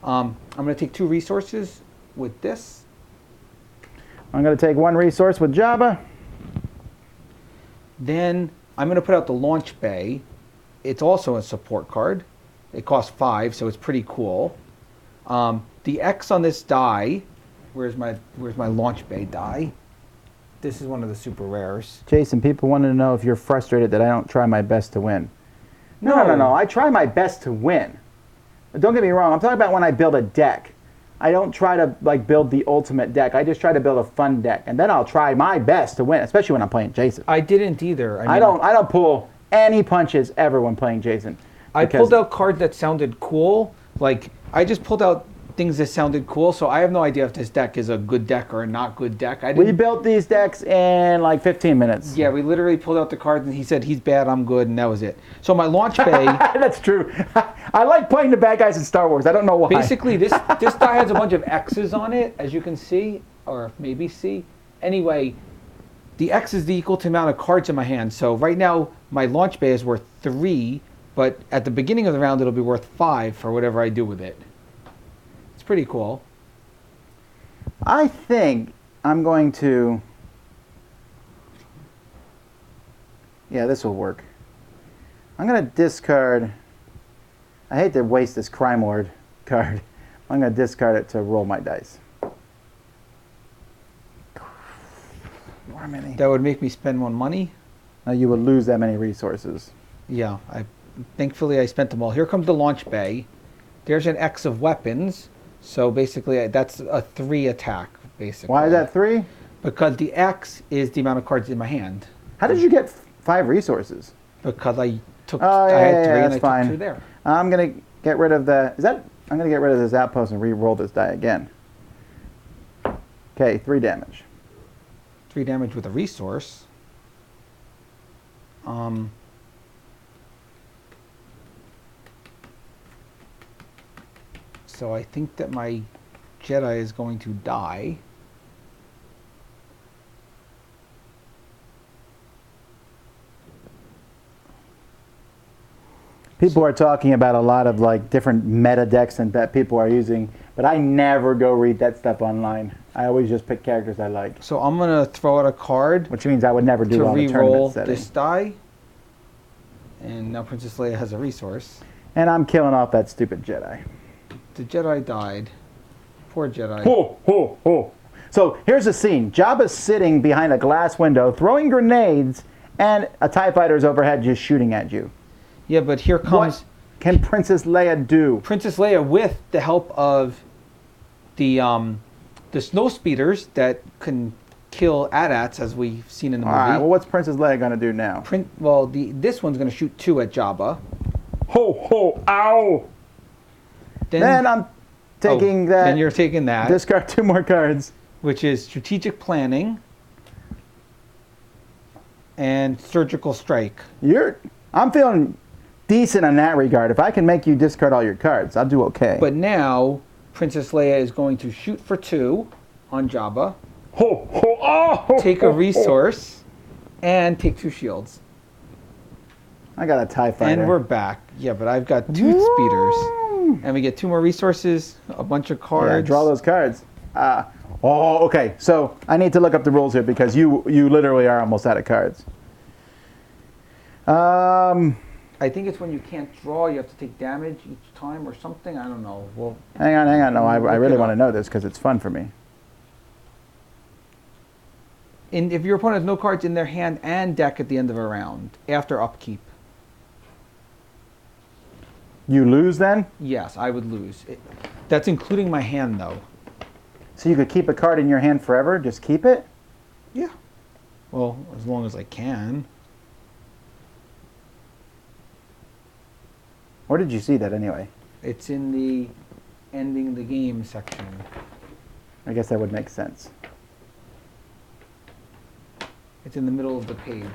I'm going to take 2 resources with this. I'm going to take 1 resource with Jabba. Then I'm going to put out the Launch Bay. It's also a support card. It costs 5, so it's pretty cool. The X on this die, where's my Launch Bay die? This is one of the super rares. Jason, people wanted to know if you're frustrated that I don't try my best to win. No. I try my best to win. Don't get me wrong. I'm talking about when I build a deck. I don't try to build the ultimate deck. I just try to build a fun deck, and then I'll try my best to win, especially when I'm playing Jason. I didn't either. I don't pull any punches ever when playing Jason. I pulled out cards that sounded cool. Like, I just pulled out things that sounded cool, so I have no idea if this deck is a good deck or a not good deck. We built these decks in like 15 minutes. Yeah, we literally pulled out the cards and he said he's bad, I'm good, and that was it. So my Launch Bay... That's true. I like playing the bad guys in Star Wars. I don't know why. Basically, this die has a bunch of X's on it, as you can see, or maybe see, Anyway, the X is the equal to amount of cards in my hand. So right now, my launch bay is worth 3, but at the beginning of the round, it'll be worth 5 for whatever I do with it. It's pretty cool. I think I'm going to... Yeah, this will work. I'm going to discard... I hate to waste this Crime Lord card. I'm going to discard it to roll my dice. More money. That would make me spend more money. Now you would lose that many resources. Yeah, thankfully I spent them all. Here comes the launch bay. There's an X of weapons. So basically, that's a 3 attack, basically. Why is that 3? Because the X is the amount of cards in my hand. How did you get 5 resources? Because I took, I had 3 yeah, and I fine. took 2 there. I'm gonna get rid of the. I'm gonna get rid of this outpost and re-roll this die again. Okay, 3 damage. 3 damage with a resource. So I think that my Jedi is going to die. People are talking about a lot of like different meta decks and that people are using, but I never go read that stuff online. I always just pick characters I like. So I'm gonna throw out a card, Which means I would never do to well in a re-roll tournament setting. this die. And now Princess Leia has a resource. And I'm killing off that stupid Jedi. The Jedi died. Poor Jedi. Ho, ho, ho. So here's the scene. Jabba's sitting behind a glass window, throwing grenades, and a TIE fighter is overhead just shooting at you. Yeah, but here comes What can Princess Leia do? Princess Leia with the help of the snow speeders that can kill AT-ATs, as we've seen in the movie. All right, well, what's Princess Leia going to do now? This one's going to shoot 2 at Jabba. Ho, ho, ow! Then I'm taking that. Then you're taking that, Discard 2 more cards. which is strategic planning and surgical strike. I'm feeling decent in that regard. If I can make you discard all your cards, I'll do okay. But now Princess Leia is going to shoot for 2 on Jabba, ho, ho, oh, take a resource, and take 2 shields. I got a TIE fighter. And we're back. Yeah, but I've got 2 speeders. And we get 2 more resources, a bunch of cards. Yeah, draw those cards. Okay. So I need to look up the rules here because you literally are almost out of cards. I think it's when you can't draw, you have to take damage each time or something. I don't know. Well, hang on. No, I really want to up. know this because it's fun for me. If your opponent has no cards in their hand and deck at the end of a round, after upkeep. You lose then? Yes, I would lose. That's including my hand, though. So you could keep a card in your hand forever? Just keep it? Yeah. Well, as long as I can. Where did you see that anyway? It's in the ending the game section. I guess that would make sense. It's in the middle of the page,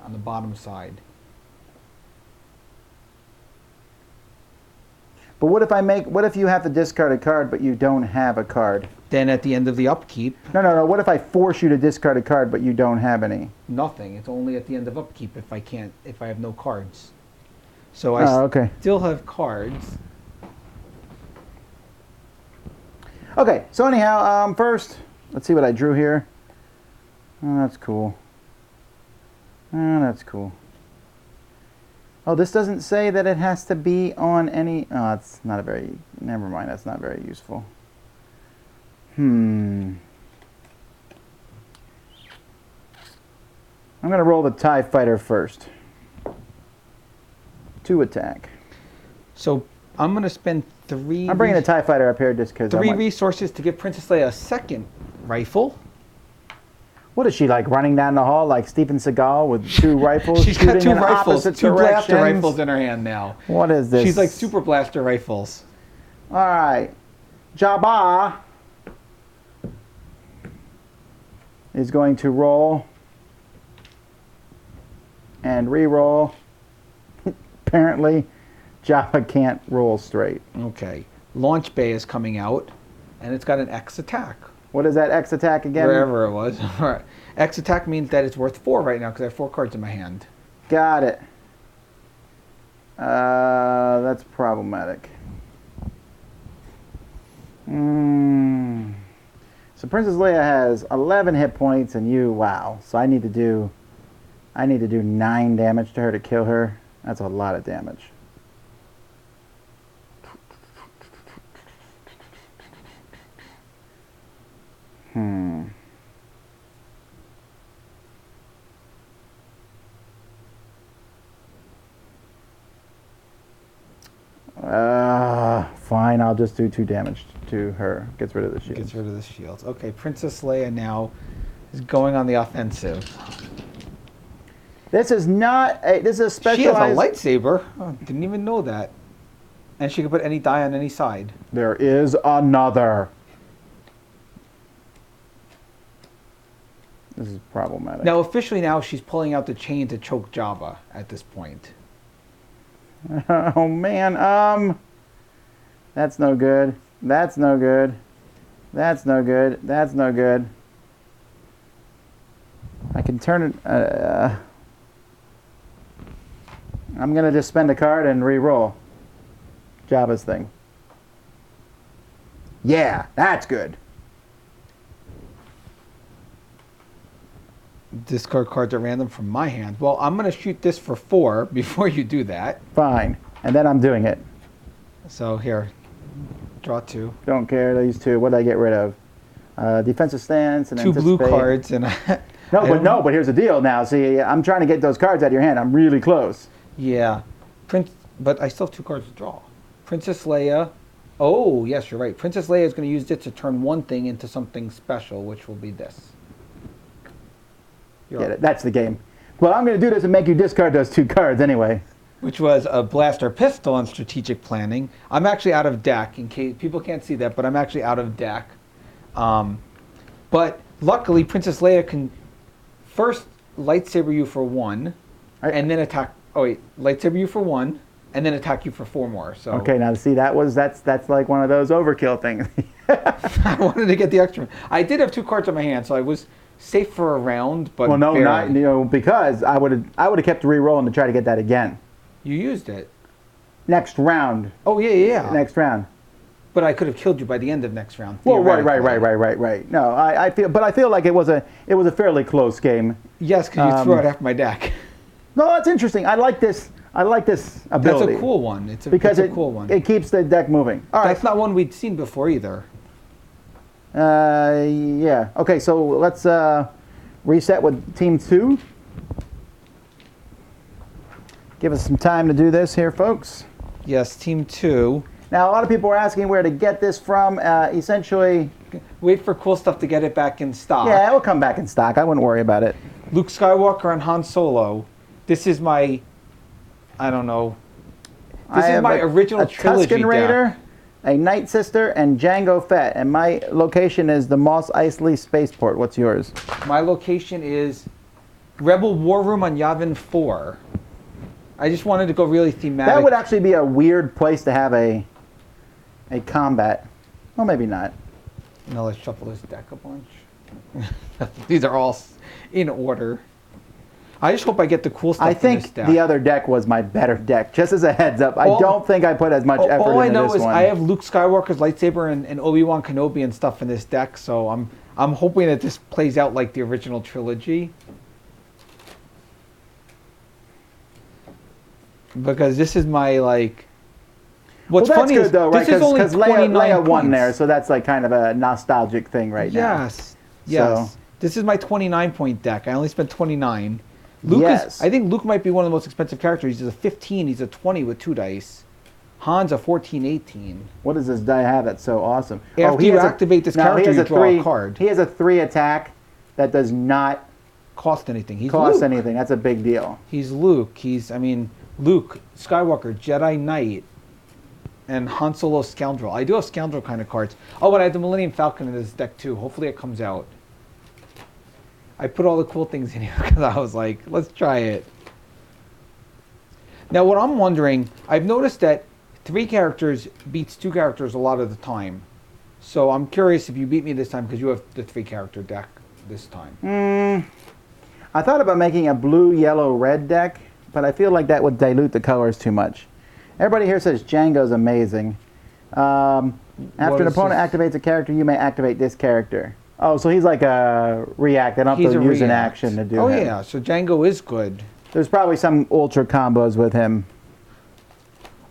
on the bottom side. But what if you have to discard a card but you don't have a card? Then at the end of the upkeep, No. What if I force you to discard a card but you don't have any? nothing. It's only at the end of upkeep if I have no cards. So I okay. still have cards. Okay, so anyhow, first, let's see what I drew here. Oh, that's cool. Oh, that's cool. Oh, this doesn't say that it has to be on any... Oh, it's not a very... Never mind, that's not very useful. I'm going to roll the TIE Fighter first. 2 attack. So I'm going to spend 3... I'm bringing the TIE Fighter up here just because 3 resources to give Princess Leia a second rifle. What is she, like running down the hall like Steven Seagal with 2 rifles? She's got 2 shooting in rifles, opposite 2 blaster directions? rifles in her hand now. What is this? She's like super blaster rifles. All right. Jabba is going to roll and re-roll. Apparently, Jabba can't roll straight. Okay. Launch Bay is coming out, and it's got an X attack. What is that X attack again? Wherever it was. All right. X attack means that it's worth 4 right now because I have 4 cards in my hand. Got it. That's problematic. So Princess Leia has 11 hit points and you, wow. So I need to do 9 damage to her to kill her. That's a lot of damage. Fine, I'll just do 2 damage to her. Gets rid of the shield. Gets rid of the shields. Okay, Princess Leia now is going on the offensive. This is not this is a specialized... She has a lightsaber. Oh, didn't even know that. And she can put any die on any side. There is another. This is problematic. Now, officially now, she's pulling out the chain to choke Jabba at this point. Oh, man. That's no good. That's no good. That's no good. That's no good. I can turn it... I'm going to just spend a card and re-roll Jabba's thing. Yeah, that's good. Discard cards at random from my hand. Well, I'm going to shoot this for 4 before you do that. Fine. And then I'm doing it. So here, draw 2. Don't care. These 2. What did I get rid of? Defensive stance and 2 blue anticipate. cards and but here's the deal now. See, I'm trying to get those cards out of your hand. I'm really close. Yeah. But I still have 2 cards to draw. Princess Leia. Oh, yes, you're right. Princess Leia is going to use it to turn one thing into something special, which will be this. Get it. That's the game. Well, I'm going to do this and make you discard those 2 cards anyway. Which was a blaster pistol on strategic planning. I'm actually out of deck, in case people can't see that, but I'm actually out of deck. But luckily, Princess Leia can first lightsaber you for 1, and then attack. Oh wait, lightsaber you for 1, and then attack you for 4 more. So okay, now see that's like one of those overkill things. I wanted to get the extra. I did have 2 cards in my hand, so I was safe for a round. But well, no, barely. not because I would have kept re-rolling to try to get that again. You used it. Next round. Oh yeah. Next round. But I could have killed you by the end of next round. Well, right. No, I feel like it was a fairly close game. Yes, because you threw out half my deck. No, that's interesting. I like this ability. That's a cool one. It's a cool one. It keeps the deck moving. All right. That's not one we'd seen before either. Yeah. Okay, so let's reset with Team 2. Give us some time to do this here, folks. Yes, Team 2. Now, a lot of people are asking where to get this from. Essentially... Wait for cool stuff to get it back in stock. Yeah, it will come back in stock. I wouldn't worry about it. Luke Skywalker and Han Solo. This is my... I don't know. This is my original trilogy Tusken Raider, deck. a Night Sister, and Jango Fett. And my location is the Mos Eisley Spaceport. What's yours? My location is Rebel War Room on Yavin 4. I just wanted to go really thematic. That would actually be a weird place to have a combat. Well, maybe not. Now let's shuffle this deck a bunch. These are all in order. I just hope I get the cool stuff I think in this deck. the other deck was my better deck. Just as a heads up, I don't think I put as much effort into this one. All I know is I have Luke Skywalker's lightsaber and Obi-Wan Kenobi and stuff in this deck, so I'm hoping that this plays out like the original trilogy. Because this is my, like... What's well, that's funny good, is though, right? Because Leia won there, so that's like kind of a nostalgic thing right now. Yes. So. This is my 29-point deck. I only spent 29. I think Luke might be one of the most expensive characters. He's a 15. He's a 20 with 2 dice. Han's a 14, 18. What does this die have that's so awesome? After you activate this character, you draw a card. He has a 3 attack that does not cost anything. Anything. That's a big deal. He's Luke. Luke Skywalker, Jedi Knight, and Han Solo Scoundrel. I do have Scoundrel kind of cards. Oh, but I have the Millennium Falcon in this deck too. Hopefully it comes out. I put all the cool things in here because I was like, let's try it. Now what I'm wondering, I've noticed that 3 characters beats 2 characters a lot of the time. So I'm curious if you beat me this time because you have the 3-character deck this time. I thought about making a blue, yellow, red deck, but I feel like that would dilute the colors too much. Everybody here says Django's amazing. After an opponent activates a character, you may activate this character. Oh, so he's like a react. I don't have to use an action to do Oh, him. yeah, so Django is good. There's probably some ultra combos with him.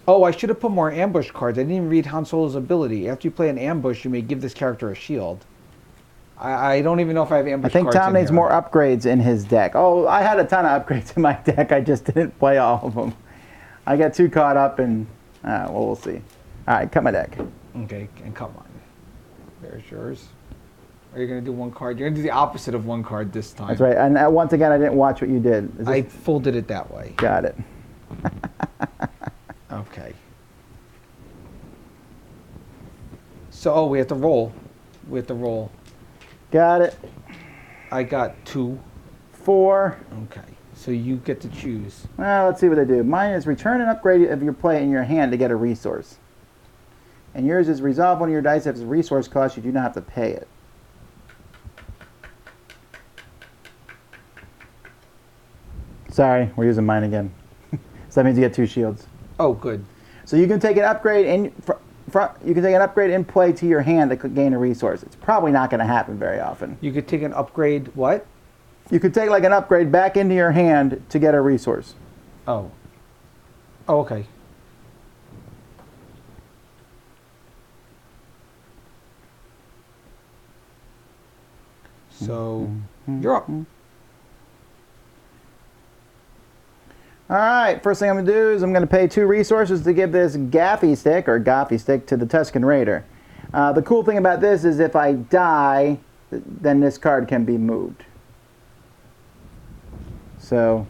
Oh, I should have put more ambush cards. I didn't even read Han Solo's ability. After you play an ambush, you may give this character a shield. I don't even know if I have ambush cards. I think Tom needs more upgrades in his deck. Oh, I had a ton of upgrades in my deck. I just didn't play all of them. I got too caught up in... well, we'll see. All right, cut my deck. Okay, and come on. There's yours. Are you going to do one card? You're going to do the opposite of one card this time. That's right. And once again, I didn't watch what you did. I folded it that way. Got it. Okay. So, we have to roll. We have to roll. Got it. I got 2. 4. Okay. So you get to choose. Well, let's see what I do. Mine is return an upgrade of your play in your hand to get a resource. And yours is resolve one of your dice if it's a resource cost, you do not have to pay it. Sorry, we're using mine again. So that means you get 2 shields. Oh, good. So you can take an upgrade in play to your hand to gain a resource. It's probably not going to happen very often. You could take an upgrade, what? You could take like an upgrade back into your hand to get a resource. Oh. Oh, okay. So, you're up. All right, first thing I'm going to do is I'm going to pay 2 resources to give this gaffy stick to the Tusken Raider. The cool thing about this is if I die, then this card can be moved. So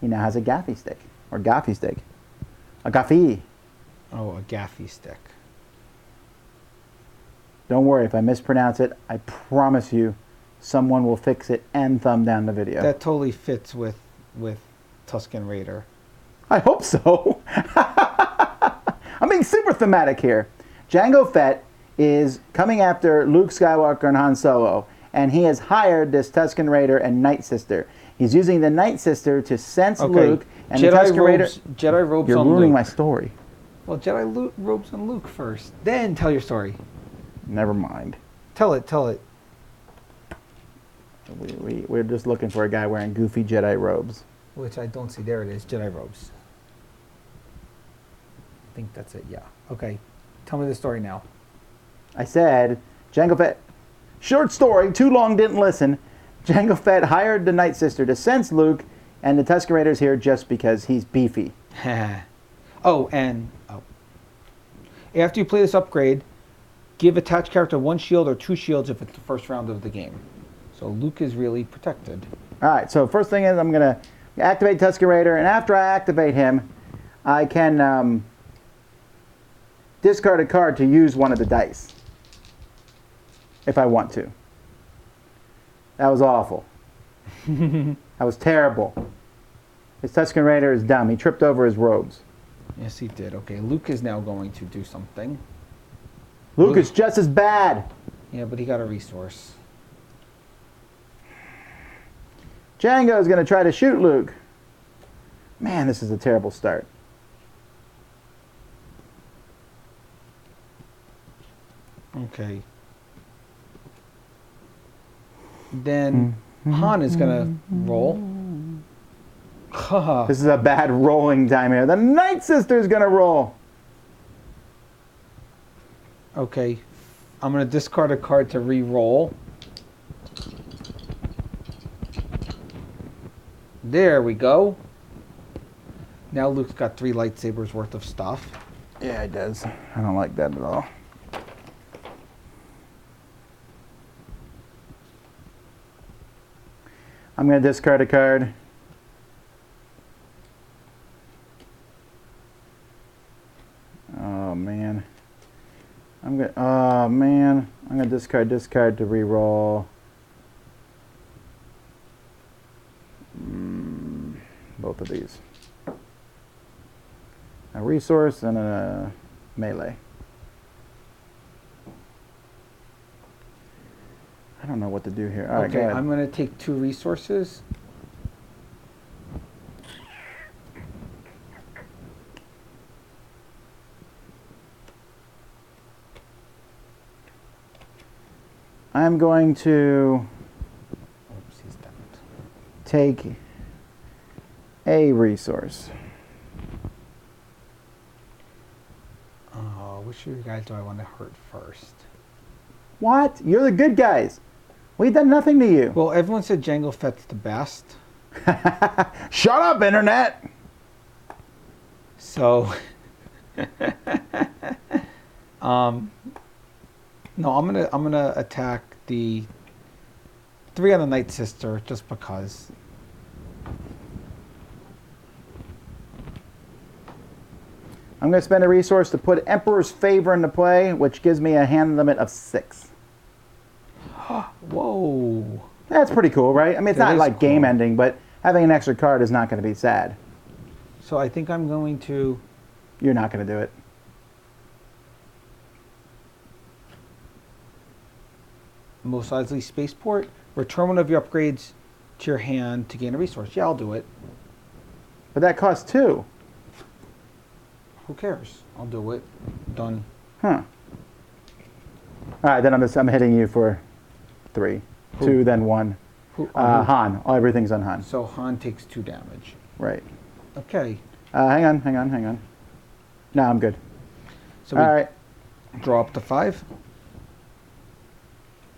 he now has a gaffy stick, or gaffy stick. A gaffy. Oh, a gaffy stick. Don't worry, if I mispronounce it, I promise you someone will fix it and thumb down the video. That totally fits with Tusken Raider. I hope so. I'm being super thematic here. Jango Fett is coming after Luke Skywalker and Han Solo, and he has hired this Tusken Raider and Night Sister. He's using the Night Sister to sense Luke and Jedi the Tusken Raider. Jedi robes You're on ruining Luke. my story. Well, Jedi robes on Luke first. Then tell your story. Never mind. Tell it. Tell it. We're just looking for a guy wearing goofy Jedi robes. Which I don't see. There it is. Jedi robes. I think that's it. Yeah. Okay. Tell me the story now. I said, Jango Fett. Short story. Too long, didn't listen. Jango Fett hired the Night Sister to sense Luke, and the Tusken Raider's here just because he's beefy. After you play this upgrade, give attached character 1 shield or 2 shields if it's the first round of the game. So Luke is really protected. All right, so first thing is I'm going to activate Tusken Raider, and after I activate him, I can discard a card to use one of the dice, if I want to. That was awful. That was terrible. His Tusken Raider is dumb. He tripped over his robes. Yes, he did. Okay, Luke is now going to do something. Luke is just as bad. Yeah, but he got a resource. Jango is going to try to shoot Luke. Man, this is a terrible start. Okay. Then Han is going to roll. This is a bad rolling time here. The Night Sister is going to roll. Okay. I'm going to discard a card to re-roll. There we go. Now Luke's got 3 lightsabers worth of stuff. Yeah, it does. I don't like that at all. I'm going to discard a card. Oh man. I'm going to discard to re-roll. Both of these. A resource and a melee. don't know what to do here. All right, go Okay, ahead. I'm going to take 2 resources. I'm going to Oops, he's done it. take a resource. Oh, which of you guys do I want to hurt first? What? You're the good guys. We've done nothing to you. Well, everyone said Jango Fett's the best. Shut up, Internet. So, no, I'm gonna attack the 3 on the Night Sister just because. I'm going to spend a resource to put Emperor's Favor into play, which gives me a hand limit of 6. Whoa. That's pretty cool, right? I mean, it's That not is like game cool. ending, but having an extra card is not going to be sad. So I think I'm going to. You're not going to do it. Most likely Spaceport. Return one of your upgrades to your hand to gain a resource. Yeah, I'll do it. But that costs 2. Who cares? I'll do it. Done. Huh. All right, then I'm hitting you for 3. Who? 2, then 1. Who? Han. Oh, everything's on Han. So Han takes 2 damage. Right. Okay. Hang on. No, I'm good. So we All right. draw up to 5,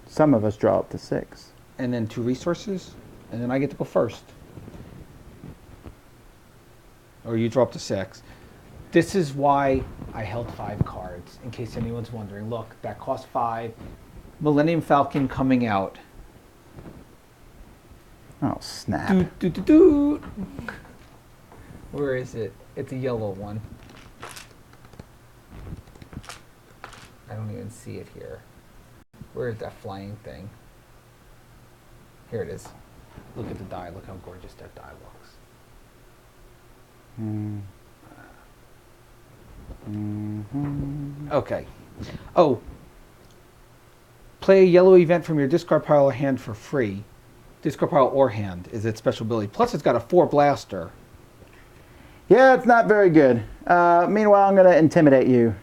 Some of us draw up to 6. and then 2 resources, and then I get to go first. Or you draw up to 6. This is why I held 5 cards, in case anyone's wondering. Look, that cost 5. Millennium Falcon coming out. Oh, snap. Doot, doot, doot, doot. Where is it? It's a yellow one. I don't even see it here. Where is that flying thing? Here it is. Look at the die. Look how gorgeous that die looks. Okay. Oh. Play a yellow event from your discard pile or hand for free. Discard pile or hand is its special ability. Plus, it's got a 4 blaster. Yeah, it's not very good. Meanwhile, I'm going to intimidate you.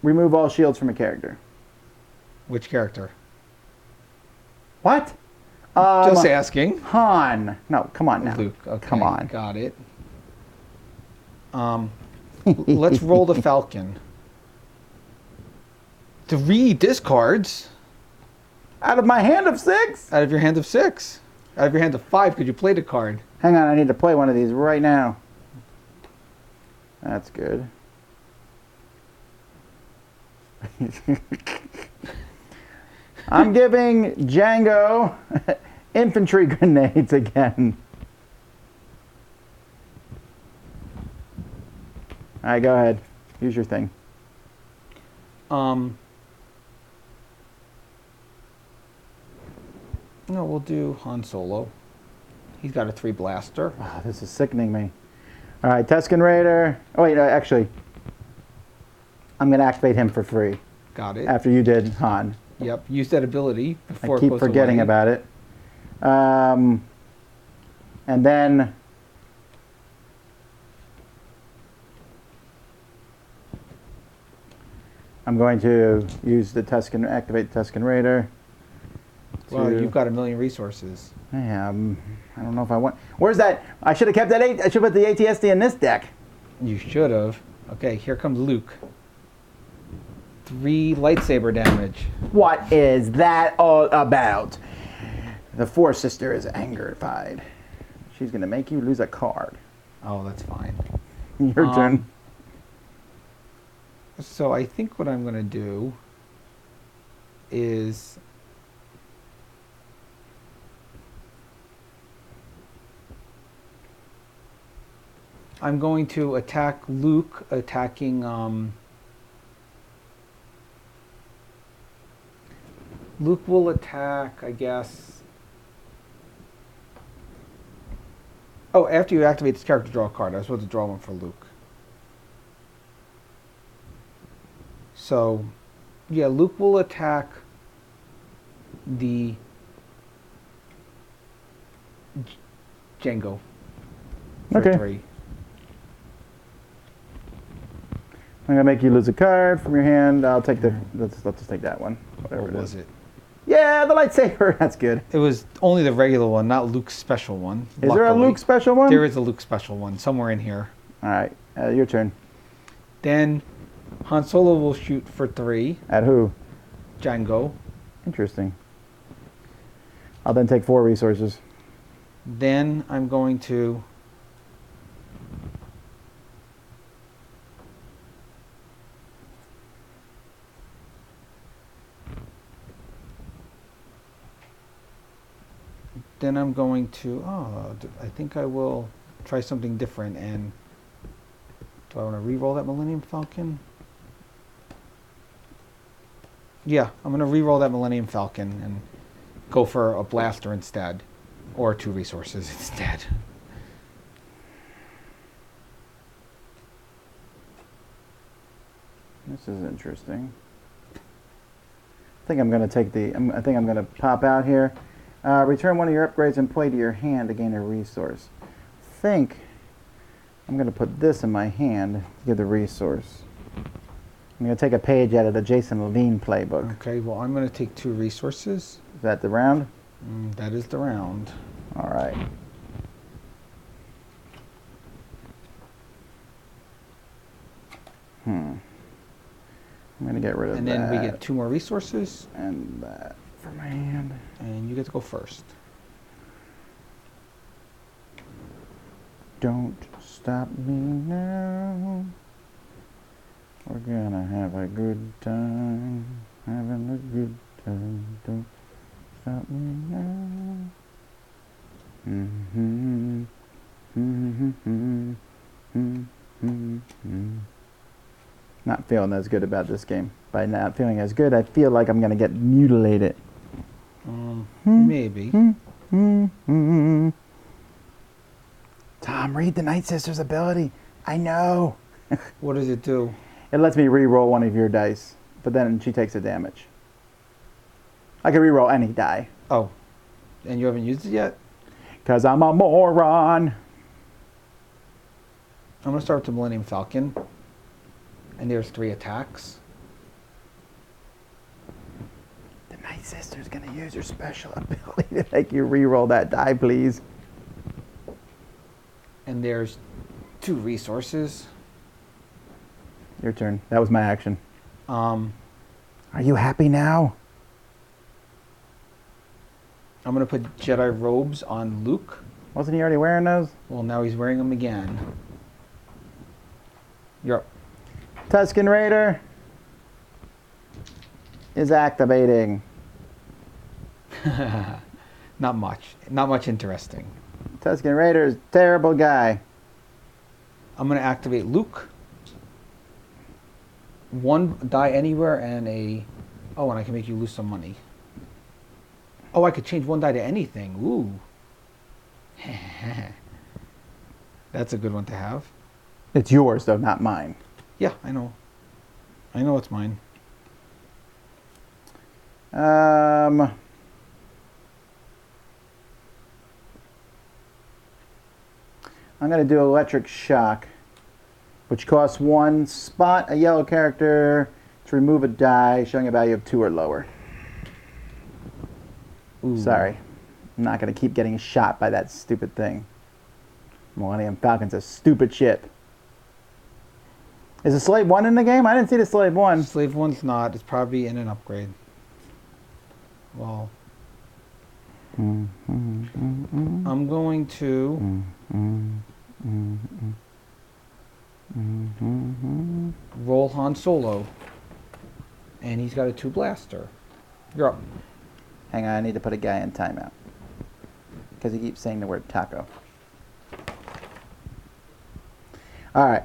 Remove all shields from a character. Which character? What? Just asking. Han. No, come on now. Luke. Okay. Come on. Got it. Let's roll the Falcon. 3 discards Out of my hand of 6? out of your hand of 6. Out of your hand of 5, could you play the card? Hang on, I need to play one of these right now. That's good. I'm giving Django infantry grenades again. All right, go ahead. Use your thing. No, we'll do Han Solo. He's got a 3 blaster. Oh, this is sickening me. All right, Tusken Raider. Oh, wait, actually, I'm going to activate him for free Got it. after you did Han. Yep. Use that ability before I it keep goes forgetting away. about it. And then I'm going to use the Tusken, activate the Tusken Raider. Well, to- you've got a million resources. Yeah, I don't know if I want. Where's that? I should have kept that. I should put the ATSD in this deck. You should have. Okay, here comes Luke. 3 lightsaber damage. What is that all about? The Force Sister is angerified. She's going to make you lose a card. Oh, that's fine. Your turn. So I think what I'm going to do is I'm going to attack Luke, attacking Luke will attack, I guess. Oh, after you activate this character, draw a card. I was supposed to draw one for Luke. So, yeah, Luke will attack the Django. For Okay. 3. I'm gonna make you lose a card from your hand. I'll take the. Let's just take that one. Whatever What it was is. it? Yeah, the lightsaber. That's good. It was only the regular one, not Luke's special one. Is there a luckily. Luke special one? There is a Luke special one somewhere in here. All right, your turn. Then Han Solo will shoot for 3. At who? Django. Interesting. I'll then take 4 resources. Then I'm going to I think I will try something different. And do I want to re-roll that Millennium Falcon? Yeah, I'm going to re-roll that Millennium Falcon and go for a blaster instead. Or 2 resources instead. This is interesting. I think I'm going to take the. I think I'm going to pop out here. Return one of your upgrades and play to your hand to gain a resource. I think I'm going to put this in my hand to get the resource. I'm going to take a page out of the Jason Levine playbook. Okay, well, I'm going to take 2 resources. Is that the round? That is the round. All right. I'm going to get rid of that. And then we get 2 more resources. And that for my hand. And you get to go first. Don't stop me now. We're gonna have a good time. Having a good time. Don't stop me now. Not feeling as good about this game. By not feeling as good, I feel like I'm gonna get mutilated. Maybe. Tom, read the Night Sister's ability. I know. What does it do? It lets me re-roll one of your dice, but then she takes the damage. I can re-roll any die. Oh, and you haven't used it yet? Because I'm a moron. I'm going to start with the Millennium Falcon. And there's 3 attacks. The Night Sister's going to use her special ability to make you re-roll that die, please. And there's 2 resources. Your turn. That was my action. Are you happy now? I'm going to put Jedi robes on Luke. Wasn't he already wearing those? Well, now he's wearing them again. You're up. Tusken Raider is activating. Not much. Not much interesting. Tusken Raider is a terrible guy. I'm going to activate Luke. 1 die anywhere and a... Oh, and I can make you lose some money. Oh, I could change 1 die to anything. Ooh. That's a good one to have. It's yours, though, not mine. Yeah, I know. I know it's mine. I'm going to do Electric Shock, which costs 1 spot a yellow character to remove a die showing a value of 2 or lower. Ooh. Sorry. I'm not going to keep getting shot by that stupid thing. Millennium Falcon's a stupid ship. Is the Slave 1 in the game? I didn't see the Slave 1. Slave 1's not. It's probably in an upgrade. Well... I'm going to... roll Han Solo. And he's got a 2 blaster. You're up. Hang on, I need to put a guy in timeout. Because he keeps saying the word taco. Alright.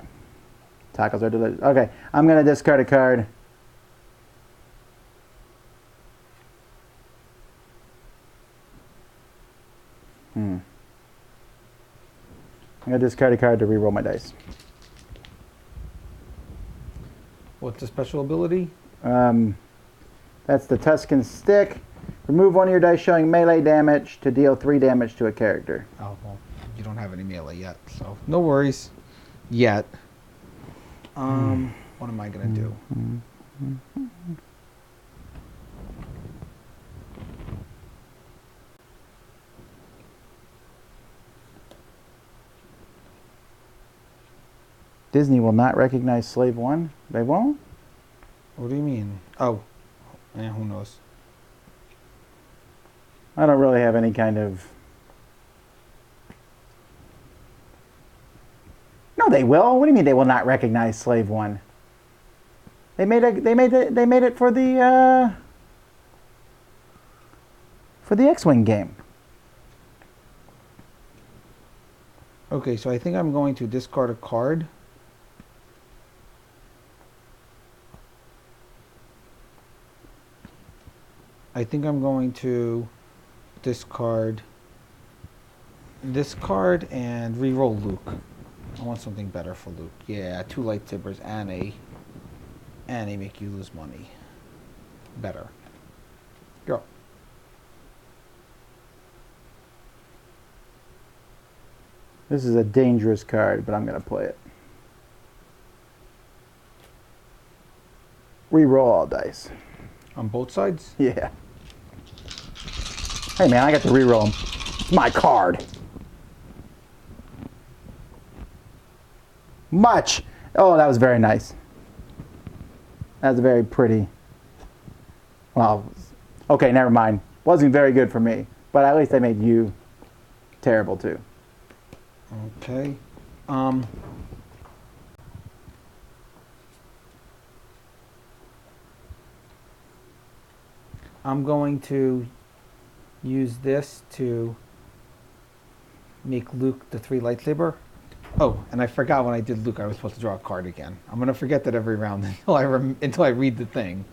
Tacos are delicious. Okay, I'm going to discard a card. I'm going to discard a card to re-roll my dice. What's the special ability? That's the Tusken Stick. Remove one of your dice showing melee damage to deal 3 damage to a character. Oh, well, you don't have any melee yet, so no worries. Yet. What am I going to do? Disney will not recognize Slave 1? They won't? What do you mean? Oh, yeah, who knows? I don't really have any kind of... No, they will. What do you mean they will not recognize Slave 1? They made it for the X-Wing game. Okay, so I think I'm going to discard a card. I think I'm going to discard this card and re-roll Luke. I want something better for Luke. Yeah, 2 lightsabers and a make you lose money. Better. Go. This is a dangerous card, but I'm going to play it. Re-roll all dice. On both sides? Yeah. Hey man, I got to re-roll them. It's my card. Much. Oh, that was very nice. That was very pretty. Well, okay, never mind. Wasn't very good for me, but at least I made you terrible too. Okay. I'm going to use this to make Luke the 3 lightsaber. Oh, and I forgot when I did Luke, I was supposed to draw a card again. I'm going to forget that every round until I read the thing.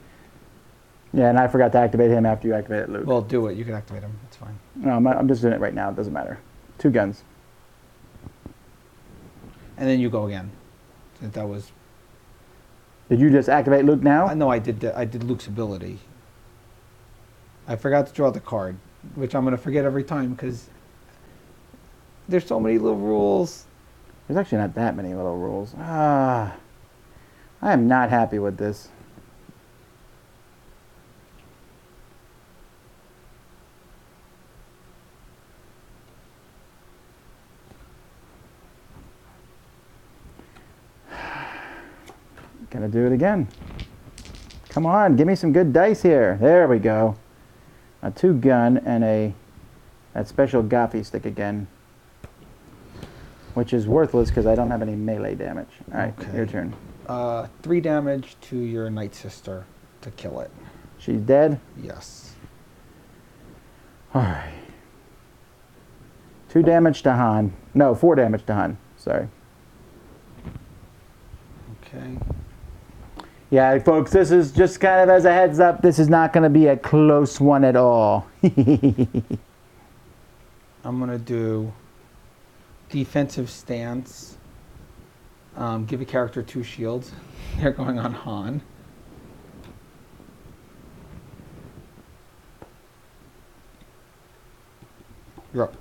Yeah, and I forgot to activate him after you activated Luke. Well, do it. You can activate him. It's fine. No, I'm just doing it right now. It doesn't matter. 2 guns. And then you go again. Since that was... Did you just activate Luke now? No, I did Luke's ability. I forgot to draw the card, which I'm going to forget every time because there's so many little rules. There's actually not that many little rules. I am not happy with this. Gonna do it again. Come on, give me some good dice here. There we go. A 2 gun and that special Goffy stick again. Which is worthless because I don't have any melee damage. Alright, Okay. your turn. 3 damage to your Night Sister to kill it. She's dead? Yes. Alright. 2 damage to Han. No, 4 damage to Han. Sorry. Okay. Yeah, folks, this is just kind of as a heads up. This is not going to be a close one at all. I'm going to do defensive stance. Give a character 2 shields. They're going on Han. You're up.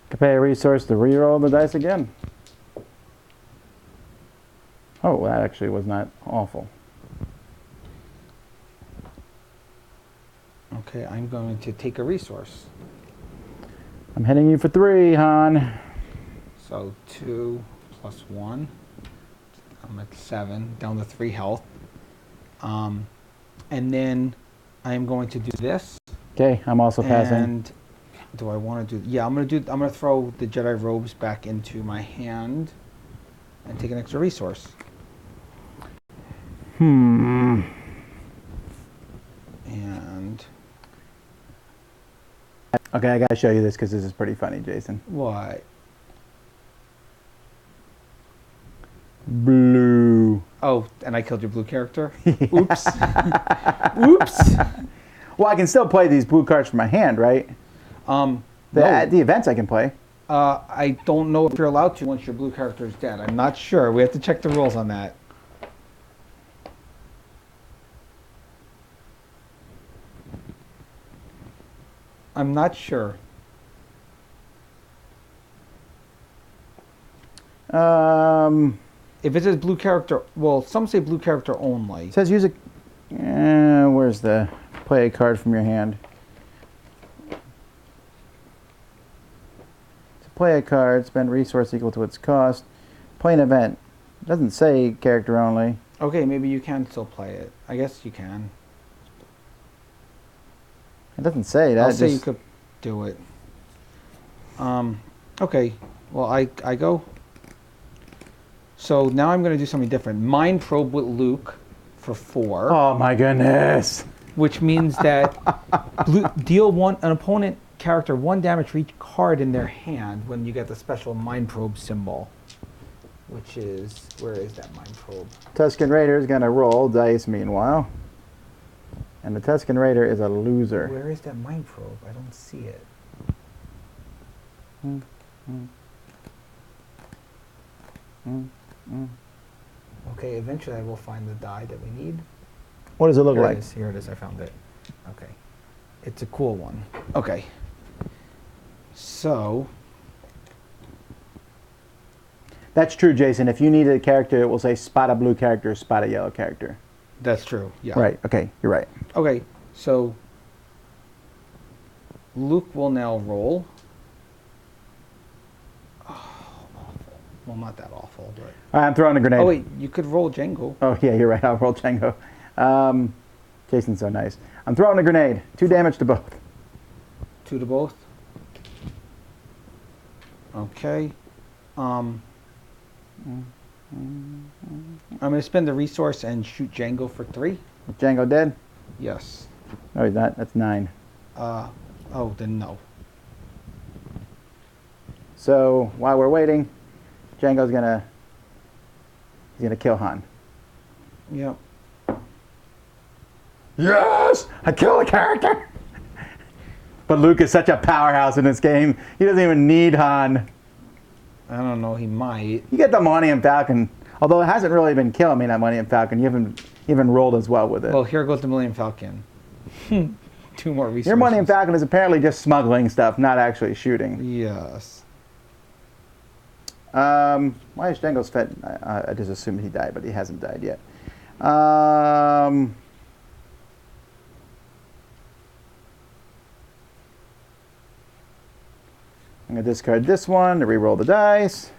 Can pay a resource to re-roll the dice again. Oh, that actually was not awful. Okay, I'm going to take a resource. I'm hitting you for 3, Han. So 2 plus 1. I'm at 7, down to 3 health. And then I'm going to do this. Okay, I'm also passing. And do I want to do? Yeah, I'm gonna throw the Jedi robes back into my hand and take an extra resource. And And okay, I gotta show you this because this is pretty funny, Jason. what? Blue. Oh, and I killed your blue character. Oops. Oops. Well, I can still play these blue cards from my hand, right? No. The events I can play. I don't know if you're allowed to once your blue character is dead. I'm not sure. We have to check the rules on that. I'm not sure. If it says blue character, well, some say blue character only. It says use a. Where's the play a card from your hand? To play a card, spend resource equal to its cost. Play an event. It doesn't say character only. Okay, maybe you can still play it. I guess you can. It doesn't say that. I'll say you could do it. Okay. Well, I go. So now I'm going to do something different. Mind probe with Luke for 4. Oh my goodness! Which means that deal an opponent character 1 damage for each card in their hand when you get the special mind probe symbol. Which is, where is that mind probe? Tusken Raider is going to roll dice meanwhile. And the Tusken Raider is a loser. Where is that mind probe? I don't see it. Okay, eventually I will find the die that we need. What does it look Here like? it is. Here it is. I found it. Okay. It's a cool one. Okay. So. That's true, Jason. If you needed a character, it will say spot a blue character, spot a yellow character. That's true. Yeah. Right. Okay. You're right. Okay. So. Luke will now roll. Oh, awful. Well, not that awful, but. All right, I'm throwing a grenade. Oh wait, you could roll Django. Oh yeah, you're right. I'll roll Django. Jason's so nice. I'm throwing a grenade. 2 damage to both. 2 to both. Okay. I'm going to spend the resource and shoot Django for 3. Is Django dead? Yes. No, he's not. That's 9. Oh, then no. So while we're waiting, Django's gonna kill Han. Yep. Yes! I kill a character! But Luke is such a powerhouse in this game, he doesn't even need Han. I don't know, he might. You get the Millennium Falcon, although it hasn't really been killing me, that Millennium Falcon. You haven't even rolled as well with it. Well, here goes the Millennium Falcon. 2 more resources. Your Millennium Falcon is apparently just smuggling stuff, not actually shooting. Yes. Why is Django's fed? I just assumed he died, but he hasn't died yet. I'm going to discard this one to re-roll the dice.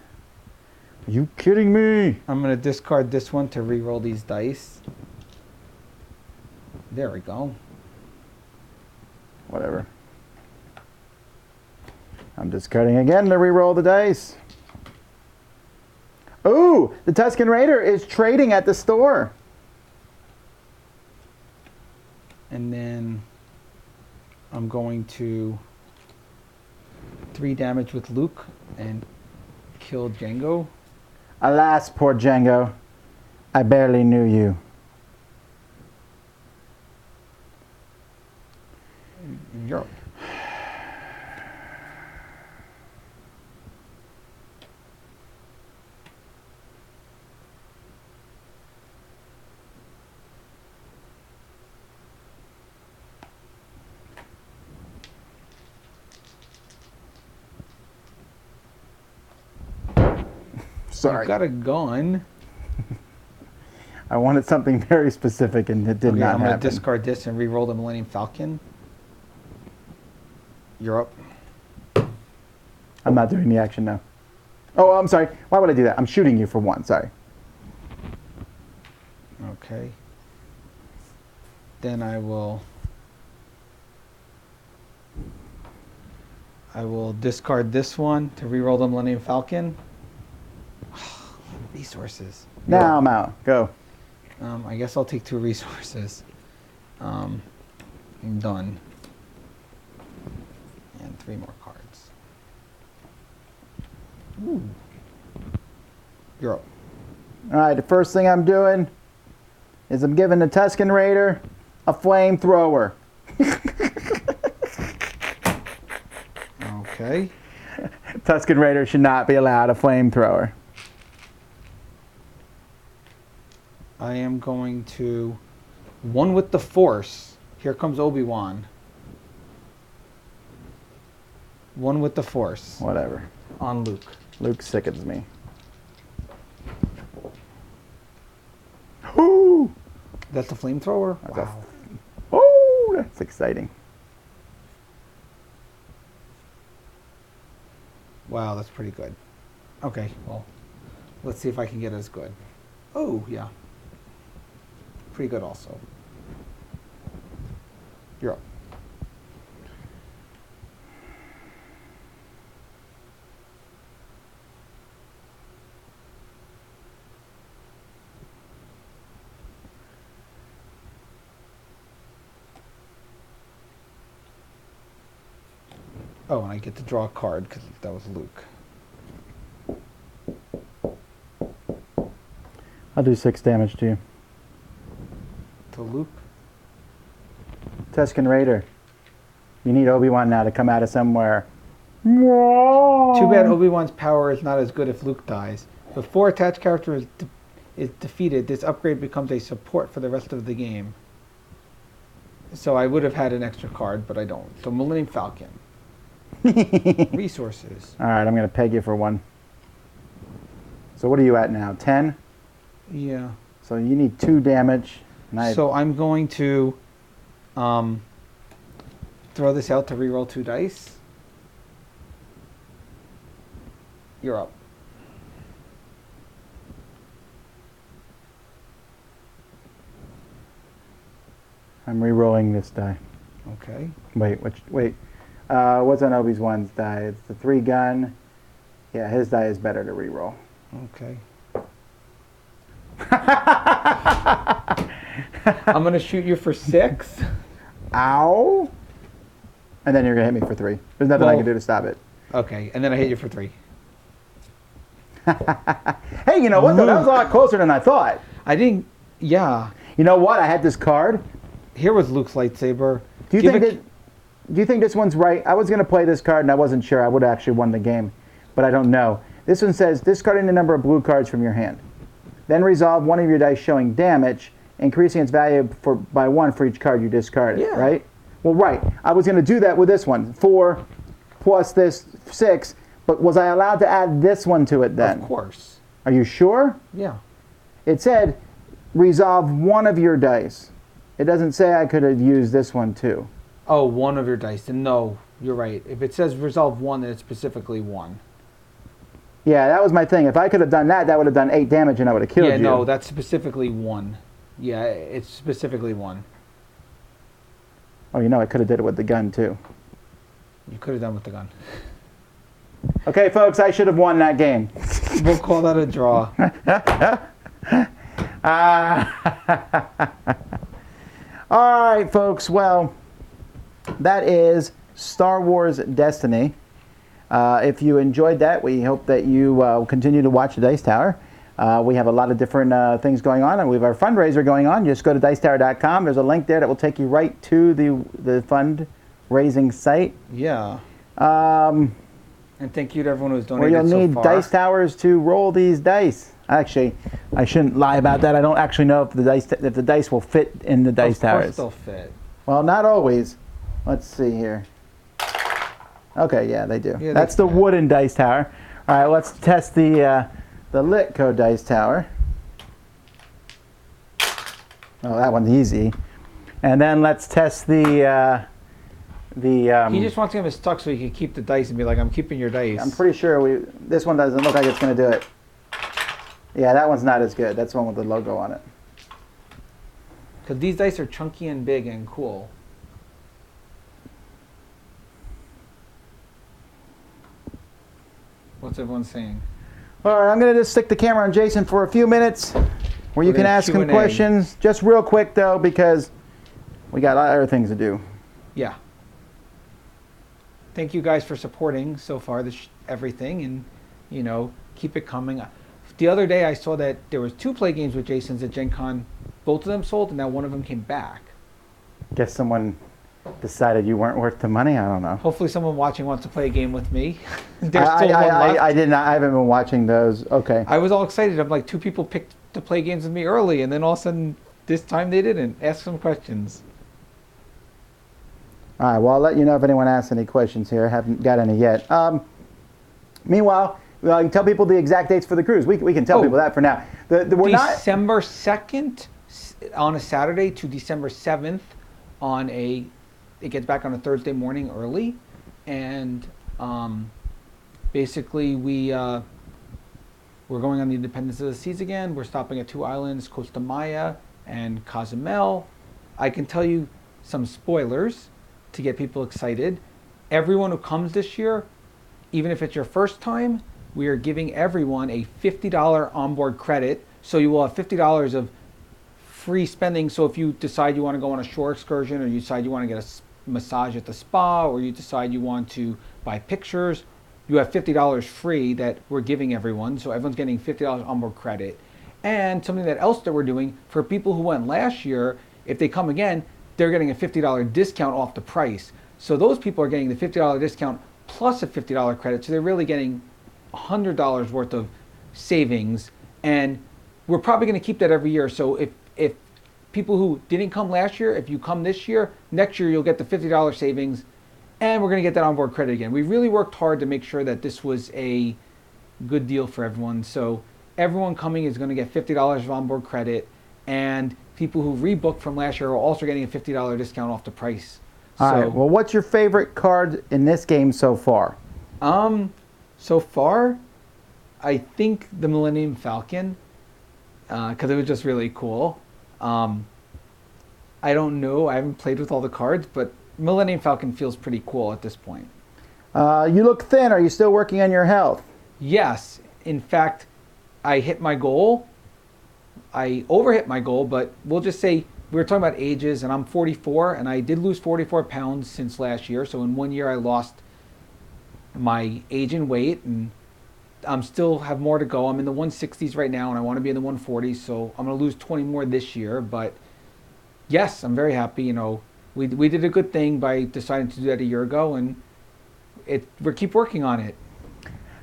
Are you kidding me? I'm going to discard this one to re-roll these dice. There we go. Whatever. I'm discarding again to re-roll the dice. Ooh, the Tusken Raider is trading at the store. And then I'm going to 3 damage with Luke and kill Django. Alas, poor Django. I barely knew you. You're Sorry. I've got a gun. I wanted something very specific and it did not I'm happen. going to discard this and re-roll the Millennium Falcon. You're up. I'm not doing the action now. Oh, I'm sorry. Why would I do that? I'm shooting you for 1. Sorry. Okay. Then I will discard this one to re-roll the Millennium Falcon. Resources. Now I'm out. Go. I guess I'll take 2 resources. I'm done. And 3 more cards. Ooh. You're up. All right, the first thing I'm doing is I'm giving the Tusken Raider a flamethrower. Okay. Tusken Raider should not be allowed a flamethrower. I am going to one with the Force. Here comes Obi-Wan. One with the Force. Whatever. On Luke. Luke sickens me. Ooh! That's the flamethrower? Wow. Oh, that's exciting. Wow, that's pretty good. Okay, well, let's see if I can get as good. Oh, yeah. Pretty good also. You're up. Oh, and I get to draw a card because that was Luke. I'll do 6 damage to you. To Luke? Tusken Raider. You need Obi-Wan now to come out of somewhere. Too bad Obi-Wan's power is not as good if Luke dies. Before attached character is defeated, this upgrade becomes a support for the rest of the game. So I would have had an extra card, but I don't. So Millennium Falcon. Resources. All right, I'm going to peg you for 1. So what are you at now? 10? Yeah. So you need 2 damage. So I'm going to throw this out to reroll 2 dice. You're up. I'm re-rolling this die. Okay. Wait. What's on Obi's one's die? It's the 3 gun. Yeah, his die is better to re-roll. Okay. I'm going to shoot you for 6. Ow. And then you're going to hit me for 3. There's nothing I can do to stop it. Okay, and then I hit you for 3. Hey, you know what though? That was a lot closer than I thought. I didn't, yeah. You know what? I had this card. Here was Luke's lightsaber. Do you think this one's right? I was going to play this card and I wasn't sure. I would have actually won the game, but I don't know. This one says, discarding the number of blue cards from your hand. Then resolve one of your dice showing damage, increasing its value by 1 for each card you discarded, yeah. Right? Well, right. I was going to do that with this one. 4 plus this 6, but was I allowed to add this one to it then? Of course. Are you sure? Yeah. It said, resolve one of your dice. It doesn't say I could have used this one too. Oh, one of your dice. Then no, you're right. If it says resolve 1, then it's specifically 1. Yeah, that was my thing. If I could have done that, that would have done 8 damage and I would have killed you. Yeah, no, that's specifically 1. Yeah, it's specifically 1. Oh, you know, I could have did it with the gun too. You could have done with the gun. Okay, folks, I should have won that game. We'll call that a draw. All right, folks. Well, that is Star Wars Destiny. If you enjoyed that, we hope that you will continue to watch the Dice Tower. We have a lot of different things going on, and we have our fundraiser going on. Just go to dicetower.com. There's a link there that will take you right to the fundraising site. Yeah. And thank you to everyone who's donated so far. Where you'll need dice towers to roll these dice. Actually, I shouldn't lie about that. I don't actually know if the dice will fit in the dice towers. Of course they'll fit. Well, not always. Let's see here. Okay, yeah, they do. Yeah, that's the wooden dice tower. All right, let's test the Litco dice tower. Oh, that one's easy. And then let's test the. He just wants to have his tuck so he can keep the dice and be like, I'm keeping your dice. I'm pretty sure this one doesn't look like it's going to do it. Yeah, that one's not as good. That's the one with the logo on it. Because these dice are chunky and big and cool. What's everyone saying? All right, I'm going to just stick the camera on Jason for a few minutes where you can ask him questions. Just real quick, though, because we got other things to do. Yeah. Thank you guys for supporting so far everything, and, keep it coming. The other day I saw that there was 2 play games with Jason's at Gen Con. Both of them sold, and now one of them came back. Guess someone decided you weren't worth the money. I don't know. Hopefully someone watching wants to play a game with me. There's still one left. I did not. I haven't been watching those. Okay. I was all excited. I'm like, 2 people picked to play games with me early, and then all of a sudden, this time they didn't. Ask some questions. All right. Well, I'll let you know if anyone asks any questions here. I haven't got any yet. Meanwhile, you can tell people the exact dates for the cruise. We can tell people that for now. We're December 2nd on a Saturday to December 7th on a. It gets back on a Thursday morning early, and basically we're going on the Independence of the Seas again. We're stopping at 2 islands, Costa Maya and Cozumel. I can tell you some spoilers to get people excited. Everyone who comes this year, even if it's your first time, we are giving everyone a $50 onboard credit. So you will have $50 of free spending. So if you decide you want to go on a shore excursion, or you decide you want to get a massage at the spa, or you decide you want to buy pictures, you have $50 free that we're giving everyone. So everyone's getting $50 onboard credit. And something else that we're doing for people who went last year, if they come again, they're getting a $50 discount off the price. So those people are getting the $50 discount plus a $50 credit. So they're really getting $100 worth of savings. And we're probably going to keep that every year. So if people who didn't come last year, if you come this year, next year you'll get the $50 savings, and we're going to get that onboard credit again. We really worked hard to make sure that this was a good deal for everyone. So everyone coming is going to get $50 of onboard credit, and people who rebooked from last year are also getting a $50 discount off the price. All right. Well, what's your favorite card in this game so far? So far, I think the Millennium Falcon, because it was just really cool. I don't know. I haven't played with all the cards, but Millennium Falcon feels pretty cool at this point. You look thin. Are you still working on your health? Yes. In fact, I hit my goal. I overhit my goal, but we'll just say we were talking about ages, and I'm 44, and I did lose 44 pounds since last year. So in 1 year, I lost my age and weight, and I'm still have more to go. I'm in the 160s right now, and I want to be in the 140s, so I'm going to lose 20 more this year. But yes, I'm very happy. You know, we did a good thing by deciding to do that a year ago, and we keep working on it.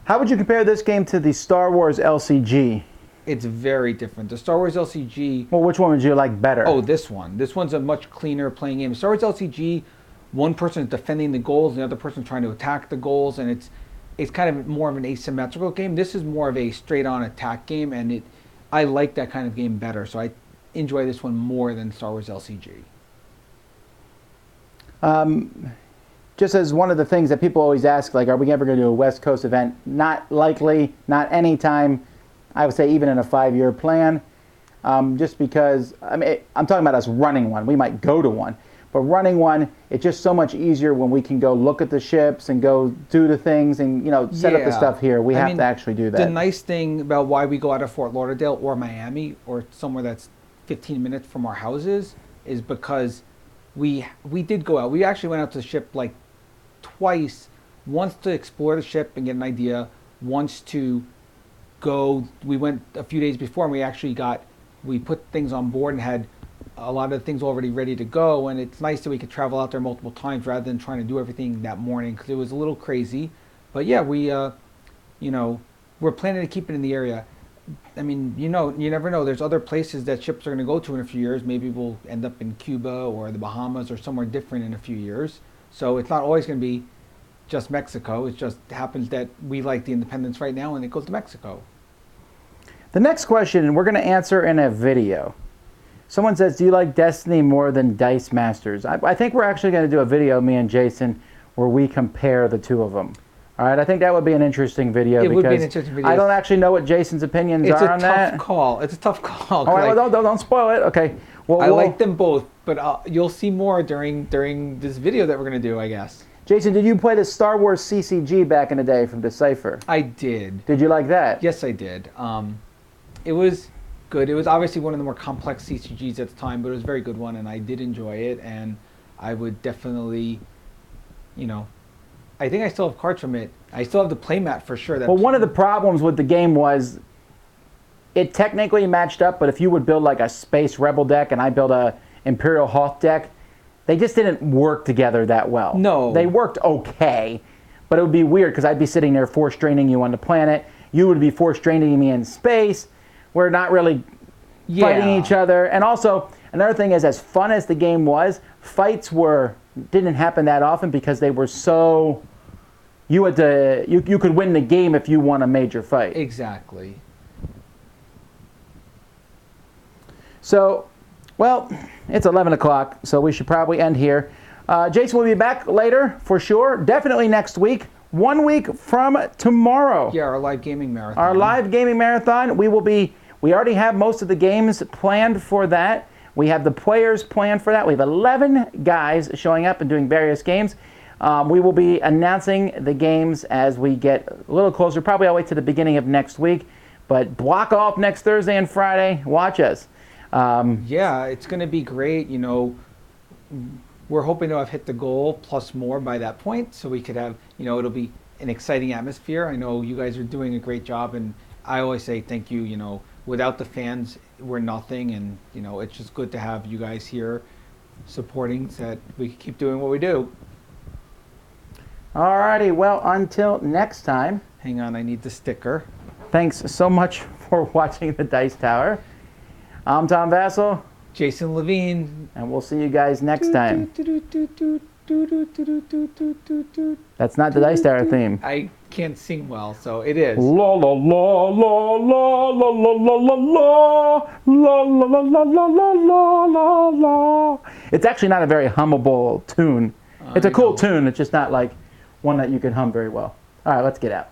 How would you compare this game to the Star Wars LCG? It's very different. The Star Wars LCG... Well, which one would you like better? Oh, this one. This one's a much cleaner playing game. Star Wars LCG, one person is defending the goals, and the other person trying to attack the goals, and it's kind of more of an asymmetrical game. This is more of a straight-on attack game, and I like that kind of game better. So I enjoy this one more than Star Wars LCG. Just as one of the things that people always ask, like, are we ever going to do a West Coast event? Not likely, not anytime. I would say even in a 5-year plan. Just because, I mean, I'm talking about us running one. We might go to one. But running one, it's just so much easier when we can go look at the ships and go do the things and, you know, set up the stuff here. We have to actually do that. The nice thing about why we go out of Fort Lauderdale or Miami or somewhere that's 15 minutes from our houses is because we did go out. We actually went out to the ship like twice. Once to explore the ship and get an idea. Once to go. We went a few days before and we put things on board and had a lot of things already ready to go, and it's nice that we could travel out there multiple times rather than trying to do everything that morning because it was a little crazy. But yeah, we're planning to keep it in the area. I mean, you never know. There's other places that ships are going to go to in a few years. Maybe we'll end up in Cuba or the Bahamas or somewhere different in a few years. So it's not always going to be just Mexico. It just happens that we like the Independence right now and it goes to Mexico. The next question we're going to answer in a video. Someone says, do you like Destiny more than Dice Masters? I think we're actually going to do a video, me and Jason, where we compare the two of them. All right, I think that would be an interesting video. It would be an interesting video. I don't actually know what Jason's opinions are on that. It's a tough call. It's a tough call. All right, well, don't spoil it. Okay. Well, I like them both, but you'll see more during this video that we're going to do, I guess. Jason, did you play the Star Wars CCG back in the day from Decipher? I did. Did you like that? Yes, I did. It was good. It was obviously one of the more complex CCGs at the time, but it was a very good one, and I did enjoy it, and I would definitely, I think I still have cards from it. I still have the playmat for sure. Well, one of the problems with the game was it technically matched up, but if you would build like a Space Rebel deck and I build a Imperial Hoth deck, they just didn't work together that well. No. They worked okay, but it would be weird because I'd be sitting there force draining you on the planet. You would be force draining me in space. We're not really fighting each other. And also, another thing is, as fun as the game was, fights didn't happen that often because they were so... You could win the game if you won a major fight. Exactly. So, well, it's 11 o'clock, so we should probably end here. Jason will be back later, for sure. Definitely next week. 1 week from tomorrow. Yeah, our live gaming marathon. Our live gaming marathon. We already have most of the games planned for that. We have the players planned for that. We have 11 guys showing up and doing various games. We will be announcing the games as we get a little closer. Probably I'll wait to the beginning of next week. But block off next Thursday and Friday. Watch us. Yeah, it's going to be great. You know, we're hoping to have hit the goal plus more by that point, so we could have, you know, it'll be an exciting atmosphere. I know you guys are doing a great job, and I always say thank you. You know, without the fans, we're nothing, and you know, it's just good to have you guys here supporting so that we can keep doing what we do. Alrighty, well, until next time. Hang on, I need the sticker. Thanks so much for watching the Dice Tower. I'm Tom Vassell. Jason Levine. And we'll see you guys next time. That's not the Dice Tower theme. I can't sing well, so it is. La la la la la la la la la la la la la la la la la la. It's actually not a very hummable tune. It's a cool tune. It's just not like one that you can hum very well. All right, let's get out.